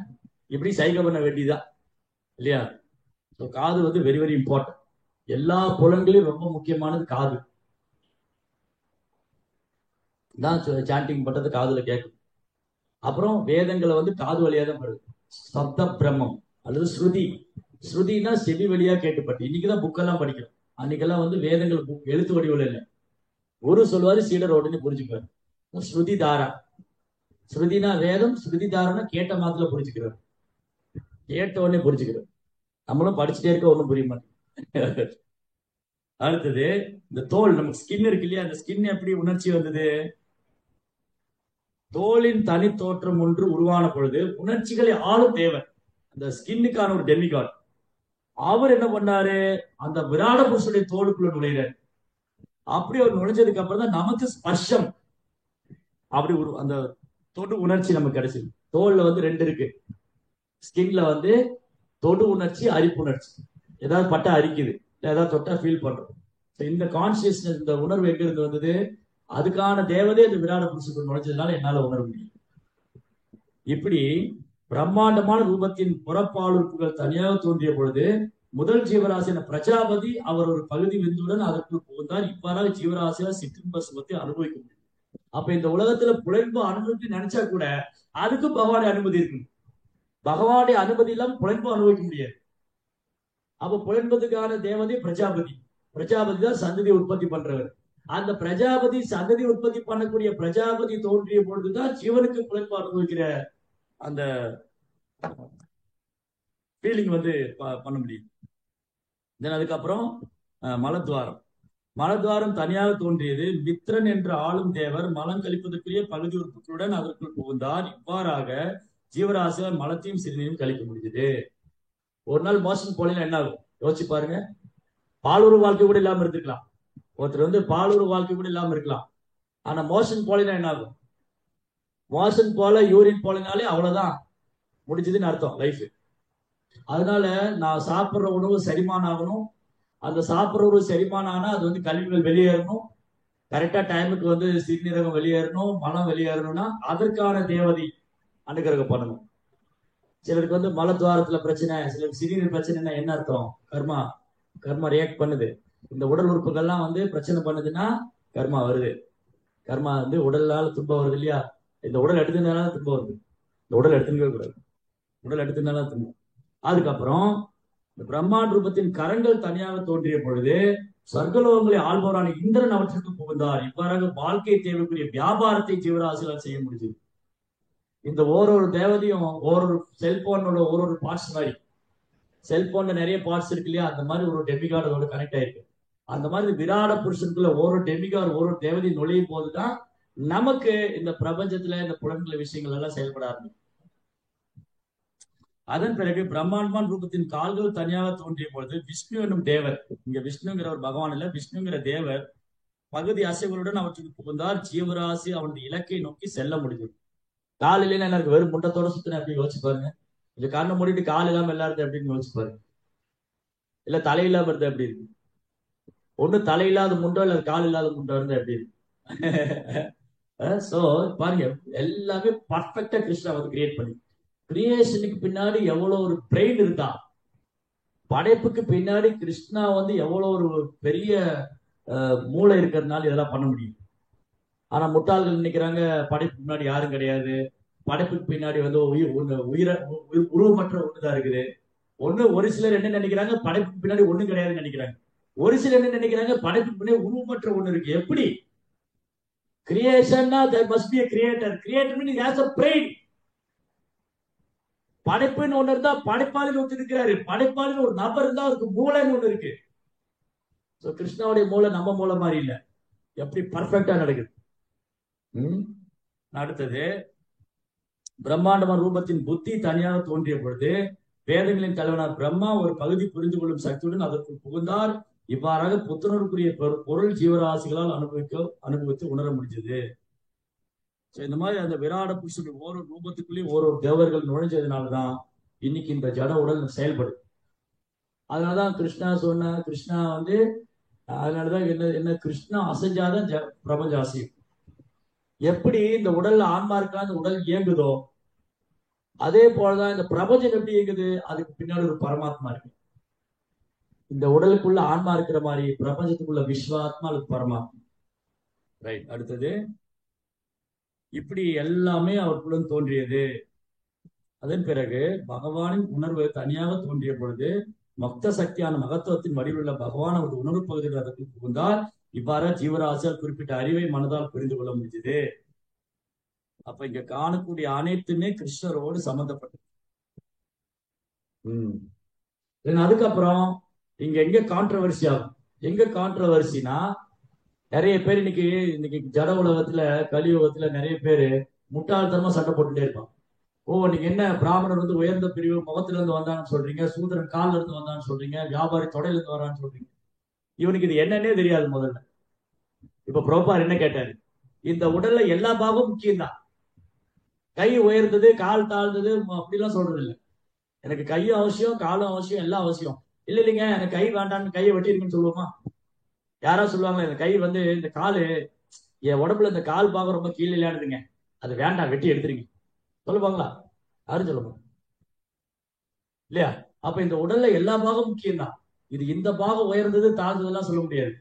இப்படி சைகை பண்ண வேண்டியதான் இல்லையா? காது வந்து வெரி வெரி இம்பார்ட்டன்ட். எல்லா புலன்களையும் ரொம்ப முக்கியமானது காது தான். சாண்டிங் பண்றது காதுல கேட்கும். அப்புறம் வேதங்களை வந்து காது வழியா தான் படுது. சப்த பிரம்மம் அல்லது ஸ்ருதி. ஸ்ருதினா செவி வழியா கேட்டுப்பட்டு. இன்னைக்குதான் புக்கெல்லாம் படிக்கிறோம். அன்னைக்கெல்லாம் வந்து வேதங்கள் எழுத்து வடிவில் இல்லை. ஒரு சொல்லுவாரு, சீடர் உடனே புரிஞ்சுக்குவாரு. ஸ்ருதி தாரா. ஸ்ருதினா வேதம், ஸ்ருதி தாரனா கேட்ட மாத்திர புரிஞ்சுக்கிறார். கேட்ட உடனே புரிஞ்சுக்கிறார். நம்மளும் படிச்சுட்டே இருக்க ஒன்றும் புரிய மாட்டேங்குது. அடுத்தது, இந்த தோல், நமக்கு ஸ்கின் இருக்கு இல்லையா? அந்த ஸ்கின் எப்படி உணர்ச்சி வந்தது? தோலின் தனி தோற்றம் ஒன்று உருவான பொழுது உணர்ச்சிகளை ஆளும் தேவன், அந்த ஸ்கின்னுக்கான ஒரு டெமிகாட், அவர் என்ன பண்ணாரு? அந்த விராட புருஷனுடைய தோலுக்குள்ள நுழையிறாரு. அப்படி அவர் நுழைஞ்சதுக்கு அப்புறம் தான் நமக்கு ஸ்பர்ஷம், அப்படி அந்த தொடு உணர்ச்சி நமக்கு கிடைச்சது. தோல்ல வந்து 2 இருக்கு. ஸ்கின்ல வந்து தொடு உணர்ச்சி, அரிப்பு உணர்ச்சி. ஏதாவது பட்டா அரிக்குது, ஏதாவது தொட்டா ஃபீல் பண்றோம். இந்த கான்சியஸ்னஸ், இந்த உணர்வு எங்க இருந்து வந்தது? அதுக்கான தேவதை இந்த விராட புருஷனுக்கு நுழைஞ்சதுனால என்னால உணர முடியும். இப்படி பிரம்மாண்டமான ரூபத்தின் புறப்பாலுறுப்புகள் தனியாக தோன்றிய பொழுது முதல் ஜீவராசியான பிரஜாபதி அவர் ஒரு பகுதி விந்துடன் அதற்குள் புகுந்தார். இவ்வாறாக ஜீவராசியால் சிற்றின்ப சுகத்தை அனுபவிக்க முடியும். அப்ப இந்த உலகத்துல புலன்பு அனுபவிக்க நினைச்சா கூட அதுக்கு பகவானுடைய அனுமதி இருக்கு. பகவானுடைய அனுமதி இல்லாம புலன்பு அனுபவிக்க முடியாது. அப்ப புலன்பதுக்கான தேவதை பிரஜாபதி. பிரஜாபதி தான் சந்ததி உற்பத்தி பண்றவர். அந்த பிரஜாபதி சந்ததி உற்பத்தி பண்ணக்கூடிய பிரஜாபதி தோன்றிய பொழுதுதான் ஜீவனுக்கு புலன்பு அனுபவிக்கிற அந்த ஃபீலிங் வந்து பண்ண முடியும். அதுக்கப்புறம் மலத்வாரம். மலத்வாரம் தனியாக தோன்றியது. மித்ரன் என்ற ஆளும் தேவர் மலம் கழிப்பதற்குரிய பகுதி உறுப்புகளுடன் அதற்குள் புகுந்தார். இவ்வாறாக ஜீவராசியால் மலத்தையும் சிறுநீரையும் கழிக்க முடியுது. ஒரு நாள் மோஷன் போல என்ன ஆகும் யோசிச்சு பாருங்க. பாலுறு வாழ்க்கை கூட இல்லாம இருந்துக்கலாம். ஒருத்தர் வந்து பாலுறு வாழ்க்கை கூட இல்லாம இருக்கலாம். ஆனா மோஷன் போலினா என்ன ஆகும்? மோஷன் போல யூரின் போலினாலே அவ்வளவுதான், முடிஞ்சதுன்னு அர்த்தம் லைஃப். அதனால நான் சாப்பிட்ற உணவு செரிமானம் ஆகணும். அந்த சாப்பிட்ற உணவு செரிமானம் ஆனா அது வந்து கழிவுகள் வெளியேறணும். கரெக்டா டைமுக்கு வந்து சிறுநீரகம் வெளியேறணும், மலம் வெளியேறணும்னா அதற்கான தேவதை அனுகிரகம் பண்ணணும். சிலருக்கு வந்து மலத்வாரத்துல பிரச்சனை, சிலருக்கு சிறுநீர் பிரச்சனைனா என்ன அர்த்தம்? கர்மா. கர்மா ரியாக்ட் பண்ணுது. இந்த உடல் உறுப்புகள்லாம் வந்து பிரச்சனை பண்ணுதுன்னா கர்மா வருது. கர்மா வந்து உடலால துன்பம் வருது இல்லையா? இந்த உடல் எடுத்துனால துன்பம் வருது. இந்த உடல் எடுத்துக்கவே கூடாது. உடல் எடுத்துனால துன்பம். அதுக்கப்புறம் இந்த பிரம்மாண்ட ரூபத்தின் கரங்கள் தனியாக தோன்றிய பொழுது சொர்க்கலோகங்களை ஆள்பவரான இந்திரன் அவற்றுக்கு புகுந்தார். இவ்வாறாக வாழ்க்கை தேவைக்குரிய வியாபாரத்தை ஜீவராசிகளால் செய்ய முடிஞ்சது. இந்த ஓரொரு தேவதையும் ஓரொரு செல்போனோட ஒரு பார்ட்ஸ் மாதிரி, செல்போன்ல நிறைய பார்ட்ஸ் இருக்கு இல்லையா, அந்த மாதிரி ஒரு டெமிகார்டோட கனெக்ட் ஆயிருக்கு. அந்த மாதிரி விராட புருஷனுக்குள்ள ஒரு டெமிகார்டு ஒரு தேவதை நுழையும் போதுதான் நமக்கு இந்த பிரபஞ்சத்துல இந்த புலன்களை விஷயங்கள் எல்லாம் செயல்பட ஆரம்பிக்கும். அதன் பிறகு பிரம்மாண்டமான ரூபத்தின் கால்கள் தனியாக தோன்றிய பொழுது விஷ்ணு என்னும் தேவர், இங்க விஷ்ணுங்கிற ஒரு பகவான் இல்ல, விஷ்ணுங்கிற தேவர் பகுதி அசைவுகளுடன் அவற்றுக்கு புகுந்தார். ஜீவராசி அவனுடைய இலக்கை நோக்கி செல்ல முடிஞ்சது. காலையில எனக்கு வெறும் முண்டத்தோட சுத்தின அப்படி யோசிச்சு பாருங்க. கொஞ்சம் கண்ணை மூடிட்டு கால் இல்லாம எல்லாரும் அப்படின்னு யோசிச்சு பாருங்க. இல்ல தலையில்லாம இருந்தா எப்படி இருக்கு? ஒண்ணு தலையில்லாத முண்டோ இல்ல கால் இல்லாத முண்டோ இருந்தா எப்படி இருக்கு? சோ பாருங்க, எல்லாமே பர்ஃபெக்டா கிருஷ்ணா வந்து கிரியேட் பண்ணி, கிரியேஷனுக்கு பின்னாடி எவ்வளவு ஒரு பிரெயின் இருக்கா, படைப்புக்கு பின்னாடி கிருஷ்ணா வந்து எவ்வளவு ஒரு பெரிய மூளை இருக்கிறதுனால இதெல்லாம் பண்ண முடியும். ஆனா முட்டாள்கள் நினைக்கிறாங்க படைப்புக்கு முன்னாடி யாரும் கிடையாது, படைப்புக்கு பின்னாடி வந்து உருவமற்ற ஒண்ணுதான் இருக்குது. ஒரு சிலர் என்ன நினைக்கிறாங்க, படைப்புக்கு பின்னாடி ஒண்ணும் கிடையாதுன்னு நினைக்கிறாங்க. ஒரு சிலர் என்ன நினைக்கிறாங்க, படைப்புக்கு பின்னாடி உருவமற்ற ஒண்ணு இருக்கு. எப்படி? கிரியேஷன்னா there must be a creator. Creator means he has a brain. படைப்புன்னு ஒண்ணு இருந்தா படைப்பாளின்னு ஒருத்தர் இருக்கிறாரு. படைப்பாளின்னு ஒரு நபர் இருந்தா அவருக்கு மூளைன்னு ஒண்ணு இருக்கு. சோ கிருஷ்ணாவுடைய மூளை நம்ம மூளை மாதிரி இல்ல, எப்படி பர்ஃபெக்டா நடக்குது. அடுத்தது பிரம்மாண்டமான ரூபத்தின் புத்தி தனியாக தோன்றிய பொழுது வேதங்களின் தலைவனார் பிரம்மா ஒரு பகுதி புரிந்து கொள்ளும் சக்தியுடன் அதற்கு புகுந்தார். இவ்வாறாக புத்துணர்வுக்குரிய பொருள் ஜீவராசிகளால் அனுபவித்து உணர முடிஞ்சது. இந்த மாதிரி அந்த விராட புருஷனுடைய ஒவ்வொரு ரூபத்துக்குள்ளேயும் ஒரு தேவர்கள் நுழைஞ்சதுனாலதான் இன்னைக்கு இந்த ஜட உடல் செயல்படுது. அதனாலதான் கிருஷ்ணா சொன்ன, கிருஷ்ணா வந்து அதனாலதான் என்ன கிருஷ்ணா அசைஞ்சாதான் பிரபஞ்சம் அசையும். எப்படி இந்த உடல்ல ஆன்மா இருக்கா, இந்த உடல் இயங்குதோ அதே போலதான் இந்த பிரபஞ்சம் எப்படி இயங்குது, அதுக்கு பின்னாடி ஒரு பரமாத்மா இருக்கு. இந்த உடலுக்குள்ள ஆன்மா இருக்கிற மாதிரி பிரபஞ்சத்துக்குள்ள விஸ்வாத்மா அல்லது பரமாத்மா. ரைட். அடுத்தது இப்படி எல்லாமே அவருக்குள்ள தோன்றியது. அதன் பிறகு பகவானின் உணர்வு தனியாக தோன்றிய பொழுது மொத்த சக்தியான மகத்துவத்தின் வடிவுள்ள பகவான் அவருடைய உணர்வு பகுதியில் அதற்கு புகுந்தால் இவ்வாறு ஜீவராசியால் குறிப்பிட்ட அறிவை மனதால் புரிந்து கொள்ள முடிஞ்சது. அப்ப இங்க காணக்கூடிய அனைத்துமே கிருஷ்ணரோடு சம்பந்தப்பட்டது. அதுக்கப்புறம் இங்க எங்க கான்ட்ரவர்சி ஆகும்? எங்க கான்ட்ரவர்சினா, நிறைய பேர் இன்னைக்கு ஜட உலகத்துல கலியுகத்துல நிறைய பேரு முட்டாள்தனமா சண்டை போட்டுட்டே இருப்பான். நீங்க என்ன பிராமணர் வந்து உயர்ந்த பிரிவு முகத்துல இருந்து வந்தான்னு சொல்றீங்க, சூத்திரன் கால்ல இருந்து வந்தான்னு சொல்றீங்க, வியாபாரி தொடையில இருந்து வரான்னு சொல்றீங்க. இவனுக்கு இது என்னன்னே தெரியாது முதல்ல. இப்ப பிரபுபார் என்ன கேட்டாரு, இந்த உடல்ல எல்லா பாகமும் முக்கியம்தான். கை உயர்ந்தது கால் தாழ்ந்தது அப்படிலாம் சொல்றது இல்லை. எனக்கு கையும் அவசியம், காலும் அவசியம், எல்லாம் அவசியம். இல்லைங்க எனக்கு கை வேண்டான்னு கையை வெட்டிருக்குன்னு சொல்லுவோமா? யாராவது சொல்லுவாங்களா இந்த கை வந்து இந்த காலு என் உடம்புல இந்த கால் பாகம் ரொம்ப கீழே இல்லையானுதுங்க, அது வேண்டாம் வெட்டி எடுத்துருங்க சொல்லுவாங்களா? யாரும் சொல்லுவாங்க இல்லையா? அப்ப இந்த உடல்ல எல்லா பாகம் முக்கியம்தான். இது இந்த பாகம் உயர்ந்தது தாழ்ந்ததெல்லாம் சொல்ல முடியாது.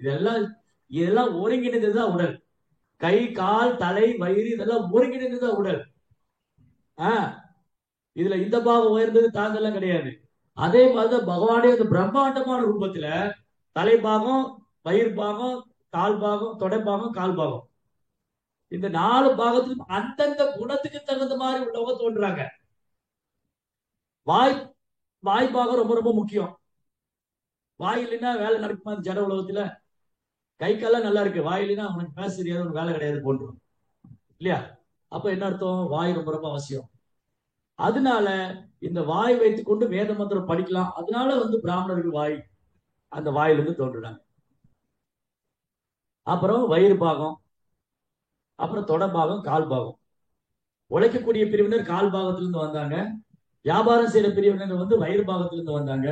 இதெல்லாம் ஒருங்கிணைந்ததுதான் உடல். கை கால் தலை வயிறு இதெல்லாம் ஒருங்கிணைந்ததுதான் உடல். இதுல இந்த பாகம் உயர்ந்தது தாழ்ந்தெல்லாம் கிடையாது. அதே மாதிரிதான் பகவானே அந்த பிரம்மாண்டமான ரூபத்துல தலை பாகம், வயிறு பாகம், கால் பாகம், தொடை பாகம், கால் பாகம், இந்த 4 பாகத்துக்கும் அந்தந்த குணத்துக்கு தகுந்த மாதிரி உள்ளவங்க தோன்றாங்க. வாய் பாகம் ரொம்ப ரொம்ப முக்கியம். வாய் இல்லைன்னா வேலை நடக்குமா ஜட உலகத்துல? கை கால்லாம் நல்லா இருக்கு, வாய் இல்லைன்னா உனக்கு பேச தெரியாது, உனக்கு வேலை கிடையாது போன்றோம் இல்லையா? அப்ப என்ன அர்த்தம்? வாய் ரொம்ப ரொம்ப அவசியம். அதனால இந்த வாய் வைத்துக் கொண்டு வேத மந்திரம் படிக்கலாம். அதனால வந்து பிராமணர்கள் வாய், அந்த வாயிலிருந்து தோன்றுறாங்க. அப்புறம் வயிறு பாகம், அப்புறம் தொடை பாகம், கால் பாகம். உழைக்கக்கூடிய பிரிவினர் கால் பாகத்திலிருந்து வந்தாங்க. வியாபாரம் செய்யற பிரிவினர் வந்து வயிறு பாகத்திலிருந்து வந்தாங்க.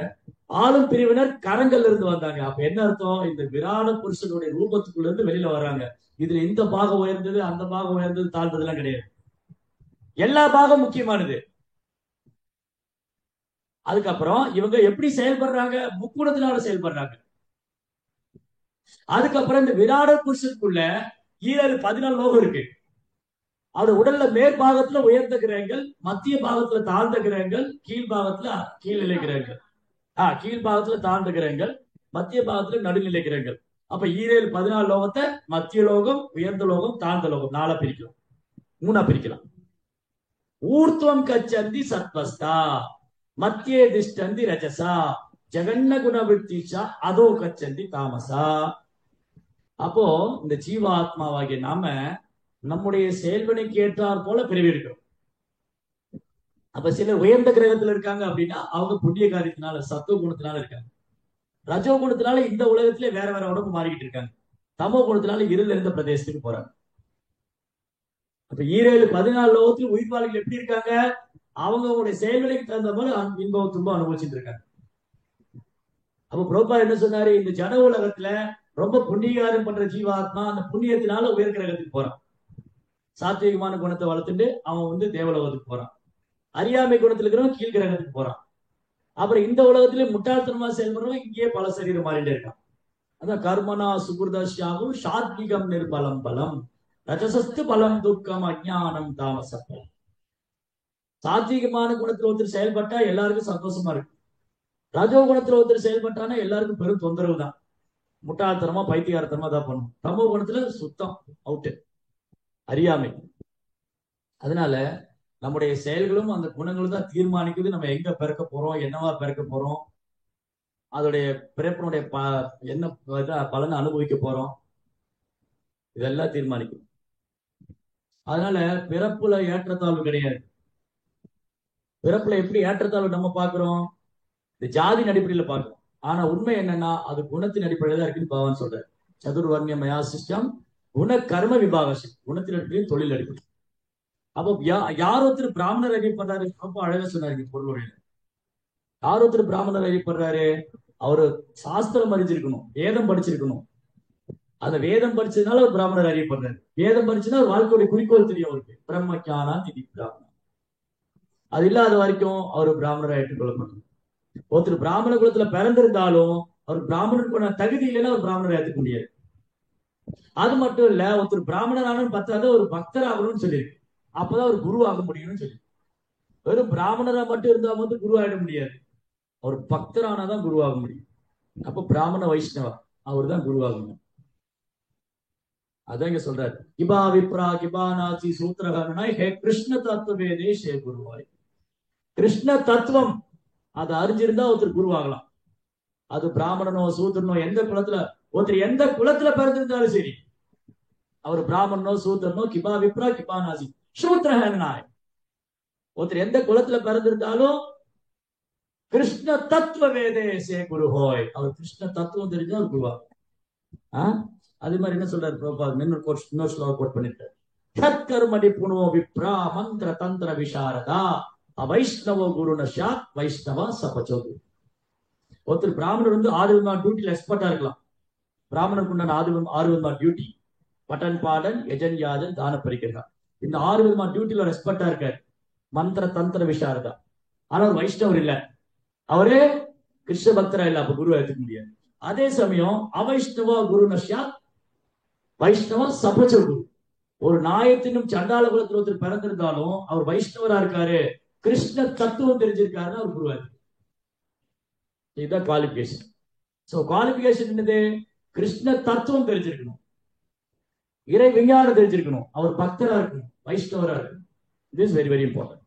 ஆளும் பிரிவினர் கரங்கள்ல இருந்து வந்தாங்க. அப்ப என்ன அர்த்தம்? இந்த விராட புருஷனுடைய ரூபத்துக்குள்ள இருந்து வெளியில வர்றாங்க. இதுல இந்த பாகம் உயர்ந்தது, அந்த பாகம் உயர்ந்தது, தாழ்ந்ததெல்லாம் கிடையாது. எல்லா பாகம் முக்கியமானது. அதுக்கப்புறம் இவங்க எப்படி செயல்படுறாங்க? முக்குணத்தினால செயல்படுறாங்க. அதுக்கப்புறம் இந்த விராட புருஷனுக்குள்ள 14 லோகம் இருக்கு. அவருடைய உடல்ல மேற்பாகத்துல உயர்ந்த கிரகங்கள், மத்திய பாகத்துல தாழ்ந்த கிரகங்கள், கீழ்பாகத்துல கீழ்நிலை கிரகங்கள். கீழ்பாகத்துல தாழ்ந்த கிரகங்கள், மத்திய பாகத்துல நடுநிலை கிரகங்கள். அப்ப 14 லோகத்தை மத்திய லோகம், உயர்ந்த லோகம், தாழ்ந்த லோகம் 4 பிரிக்கலாம், 3 பிரிக்கலாம். ஊர்த்துவம் கச்சந்தி சத்வஸ்தா, மத்திய திஷ்டந்தி ரஜசா, ஜெகன்ன குணவிருத்திச்சா அதோ கச்சந்தி தாமசா. அப்போ இந்த ஜீவாத்மாவாகிய நாம நம்முடைய செயல்வினைக்கு ஏற்றார் போல பிரிவு இருக்கிறோம். அப்ப சிலர் உயர்ந்த கிரகத்துல இருக்காங்க அப்படின்னா அவங்க புண்ணிய காரியத்தினால சத்துவ குணத்தினால இருக்காங்க. ரஜோ குணத்தினால இந்த உலகத்திலே வேற வேற உடம்பு மாறிக்கிட்டு இருக்காங்க. தமோ குணத்தினால இருள் இருந்த பிரதேசத்துக்கு போறாங்க. அப்ப 14 லோகத்தில் உயிர்வாளிகள் எப்படி இருக்காங்க? அவங்களுடைய செயல்வினைக்கு தகுந்த மாதிரி இன்பம் துன்பம் அனுபவிச்சுட்டு இருக்காங்க. அப்ப பிரபா என்ன சொன்னாரு? இந்த ஜட உலகத்துல ரொம்ப புண்ணியகாரம் பண்ற ஜீவாத்மா அந்த புண்ணியத்தினால உயர் கிரகத்துக்கு போறான். சாத்வீகமான குணத்தை வளர்த்துட்டு அவன் தேவலோகத்துக்கு போறான். அறியாமை குணத்துல இருக்கிறவன் கீழ் கிரகத்துக்கு போறான். அப்புறம் இந்த உலகத்திலே முட்டாள்தனமா செயல்படுறவன் இங்கேயே பல சரீரம் மாறிட்டே இருக்கான். அதான் கர்மனா சுகுர்தாசியாவும் சாத்விகம் நிர்பலம் பலம், ரஜசஸ்து பலம் துக்கம் அஜ்ஞானம் தாமசப்பலம். சாத்வீகமான குணத்துல ஒருத்தர் செயல்பட்டா எல்லாருக்கும் சந்தோஷமா இருக்கு. ரஜோ குணத்துல ஒருத்தர் செயல்பட்டானா எல்லாருக்கும் பெரும் தொந்தரவு தான். முட்டாள்தனமா பைத்தியாரத்தனமா தான் பண்ணும். தமோ குணத்துல சுத்தம் அவுட்டு, அறியாமை. அதனால நம்முடைய செயல்களும் அந்த குணங்களும் தான் தீர்மானிக்குது நம்ம எங்க பிறக்க போறோம், என்னவா பிறக்க போறோம், அதோடைய பிறப்பினுடைய என்ன பலனை அனுபவிக்க போறோம், இதெல்லாம் தீர்மானிக்கும். அதனால பிறப்புல ஏற்றத்தாழ்வு கிடையாது. பிறப்புல எப்படி ஏற்றத்தாழ்வு நம்ம பாக்குறோம்? இந்த ஜாதியின் அடிப்படையில பாக்குறோம். ஆனா உண்மை என்னன்னா அது குணத்தின் அடிப்படையில தான் இருக்குன்னு பகவான் சொல்றாரு. சதுர்வர்ணிய மயா சிஸ்டம் குண கர்ம விபாகம், குணத்தின் அடிப்படையில் தொழில் அடிப்படை. அப்போ யார் ஒருத்தர் பிராமணர் அறியப்படுறாரு? ரொம்ப அழகா சொன்னாரு பொருளுரையில. யார் ஒருத்தர் பிராமணர் அறியப்படுறாரு? அவரு சாஸ்திரம் அறிஞ்சிருக்கணும், வேதம் படிச்சிருக்கணும். அந்த வேதம் படிச்சதுனால ஒரு பிராமணர் அறியப்படுறாரு. வேதம் படிச்சுன்னா ஒரு வாழ்க்கையுடைய குறிக்கோள் தெரியும் அவருக்கு. பிரம்மஞானா திதி பிராமணன். அது இல்லாத வரைக்கும் அவர் பிராமணரை ஏற்றுக்கொள்ளப்படும். ஒருத்தர் பிராமண குலத்துல பிறந்திருந்தாலும் அவர் பிராமணருக்கான தகுதி இல்லைன்னா ஒரு பிராமணரை ஏற்றுக்க முடியாது. அது மட்டும் இல்ல, ஒருத்தர் பிராமணர் ஆனு பத்தாத ஒரு பக்தர் ஆகணும்னு சொல்லியிருக்கு. அப்பதான் ஒரு குரு ஆக முடியும்னு சொல்லி. வெறும் பிராமணரா மட்டும் இருந்தா மட்டும் குரு ஆயிட முடியாது. அவர் பக்தரானாதான் குருவாக முடியும். அப்ப பிராமண வைஷ்ணவா அவர் தான் குருவாகணும். அதான் இங்க சொல்றாரு. கிபா விப்ரா கிபா நாசி சூத்திரகாரனாய் ஹே கிருஷ்ண தத்துவேதே ஷே குருவாய். கிருஷ்ண தத்துவம் அதை அறிஞ்சிருந்தா ஒருத்தர் குருவாகலாம். அது பிராமணனோ சூத்திரனோ எந்த குலத்துல ஒருத்தர் எந்த குலத்துல பிறந்திருந்தாலும் சரி, அவர் பிராமணனோ சூத்திரனோ கிபா விப்ரா கிபா நாசி சூத்திரகனாய் ஒருத்தர் எந்த குலத்துல பிறந்திருந்தாலும் கிருஷ்ண தத்துவ வேதேசே குரு ஹோய். அவர் கிருஷ்ண தத்துவம் தெரிஞ்சா அவர் குருவா. அது மாதிரி என்ன சொல்றாரு பிரபாத்? இன்னொரு ஸ்லோகம் கோட் பண்ணிட்டார். சத்கர்மடி புனோ விப்ரா மந்திர தந்திர விசாரதா வைஷ்ணவ குருன ஷாத் வைஷ்ணவா சபச்சோது. ஒருத்தர் பிராமணர் 6 விதமான டியூட்டில எக்ஸ்பர்ட்டா இருக்கலாம். பிராமணருக்கு உண்டான 6 விதமான டியூட்டி: பட்டன் பாடன் யஜன் யாஜன் தான பரிகர்கா. இந்த 6 விதமான டியூட்டில ஒரு எக்ஸ்பர்ட்டா இருக்காரு. மந்திர தந்திர விசாரதா. ஆனா ஒரு வைஷ்ணவர் இல்ல, அவரே கிருஷ்ண பக்தரா இல்ல, அப்ப குரு எடுத்துக்க முடியாது. அதே சமயம் அவைஷ்ணவா குரு நஷ்யா வைஷ்ணவா சபச்ச குரு. ஒரு நாயத்தினும் சண்டால குலத்தில் ஒருத்தர் பிறந்திருந்தாலும் அவர் வைஷ்ணவரா இருக்காரு, கிருஷ்ண தத்துவம் தெரிஞ்சிருக்காருன்னா அவர் குருவா இருக்கு. இதுதான் குவாலிபிகேஷன். சோ குவாலிபிகேஷன் என்னது? கிருஷ்ண தத்துவம் தெரிஞ்சிருக்கணும், இறை விஞ்ஞானம் தெரிஞ்சிருக்கணும், அவர் பக்தரா இருக்கணும், வைஷ்ணவரா இருக்கணும். இது இஸ் வெரி வெரி இம்பார்ட்டன்ட்.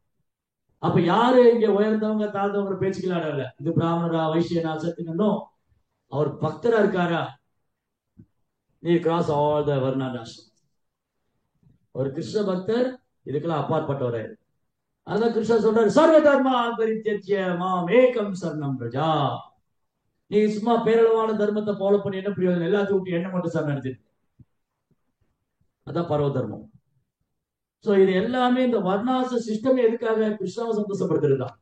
அப்ப யாரு இங்க உயர்ந்தவங்க தாழ்ந்தவங்க பேச்சுக்கலாடல, இது பிராமணரா வைஷ்யனா சத்தியனோ, அவர் பக்தரா இருக்காரா? நீ கிராஸ் ஆல் த வர்ணாஸ். ஒரு கிருஷ்ண பக்தர் இதுக்கெல்லாம் அப்பாற்பட்டவரே. அதான் கிருஷ்ண சொல்றாரு, சர்வ தர்மா பரித்யஜ்ய மாம் ஏகம் சரணம் பிரஜா. நீ சும்மா பேரளவான தர்மத்தை ஃபாலோ பண்ணி என்ன பிரயோஜனம்? எல்லாத்தையும் விட்டு என்ன மட்டும் சரணம் எடுத்து. அதான் பரவ தர்மம். சோ இது எல்லாமே இந்த வர்ணாச சிஸ்டம் எதுக்காக? கிருஷ்ணாவை சந்தோஷப்படுத்துறதுதான்.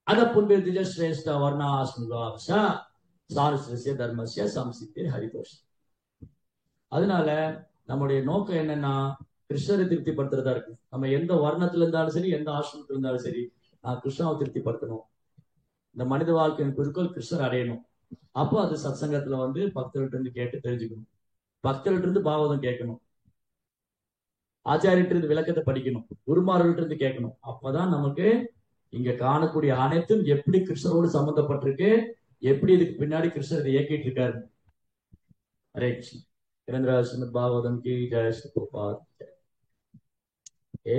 அத புண்பிய ஸ்ரேஷ்ட வர்ணாஸ்முகாச சாரஸ்ய தர்மஸ்ய சம்சித்தே ஹரிதோஷ். அதனால நம்முடைய நோக்கம் என்னன்னா கிருஷ்ணரை திருப்திப்படுத்துறதா இருக்கு. நம்ம எந்த வர்ணத்துல இருந்தாலும் சரி, எந்த ஆசிரமத்துல இருந்தாலும் சரி, நான் கிருஷ்ணாவை திருப்திப்படுத்தணும், இந்த மனித வாழ்க்கையின் குறிக்கோள் கிருஷ்ணர் அடையணும். அப்போ அது சத்சங்கத்துல வந்து பக்தர்கிட்ட இருந்து கேட்டு தெரிஞ்சுக்கணும், பக்தர்கிட்ட இருந்து பாகவதம் கேட்கணும், ஆச்சாரியிட்ட இருந்து விளக்கத்தை படிக்கணும், குருமார்கள்ட்ட இருந்து கேட்கணும். அப்பதான் நமக்கு இங்க காணக்கூடிய அனைத்தும் எப்படி கிருஷ்ணரோடு சம்பந்தப்பட்டிருக்கு, எப்படி இதுக்கு பின்னாடி கிருஷ்ணர் இதை இயக்கிட்டு இருக்காரு. ஹரே கிருஷ்ண. கிரந்தராஜ் ஸ்ரீமத் பாகவதம் கி ஜெய். ஸ்ரீ பிரபுபாத். ஓகே.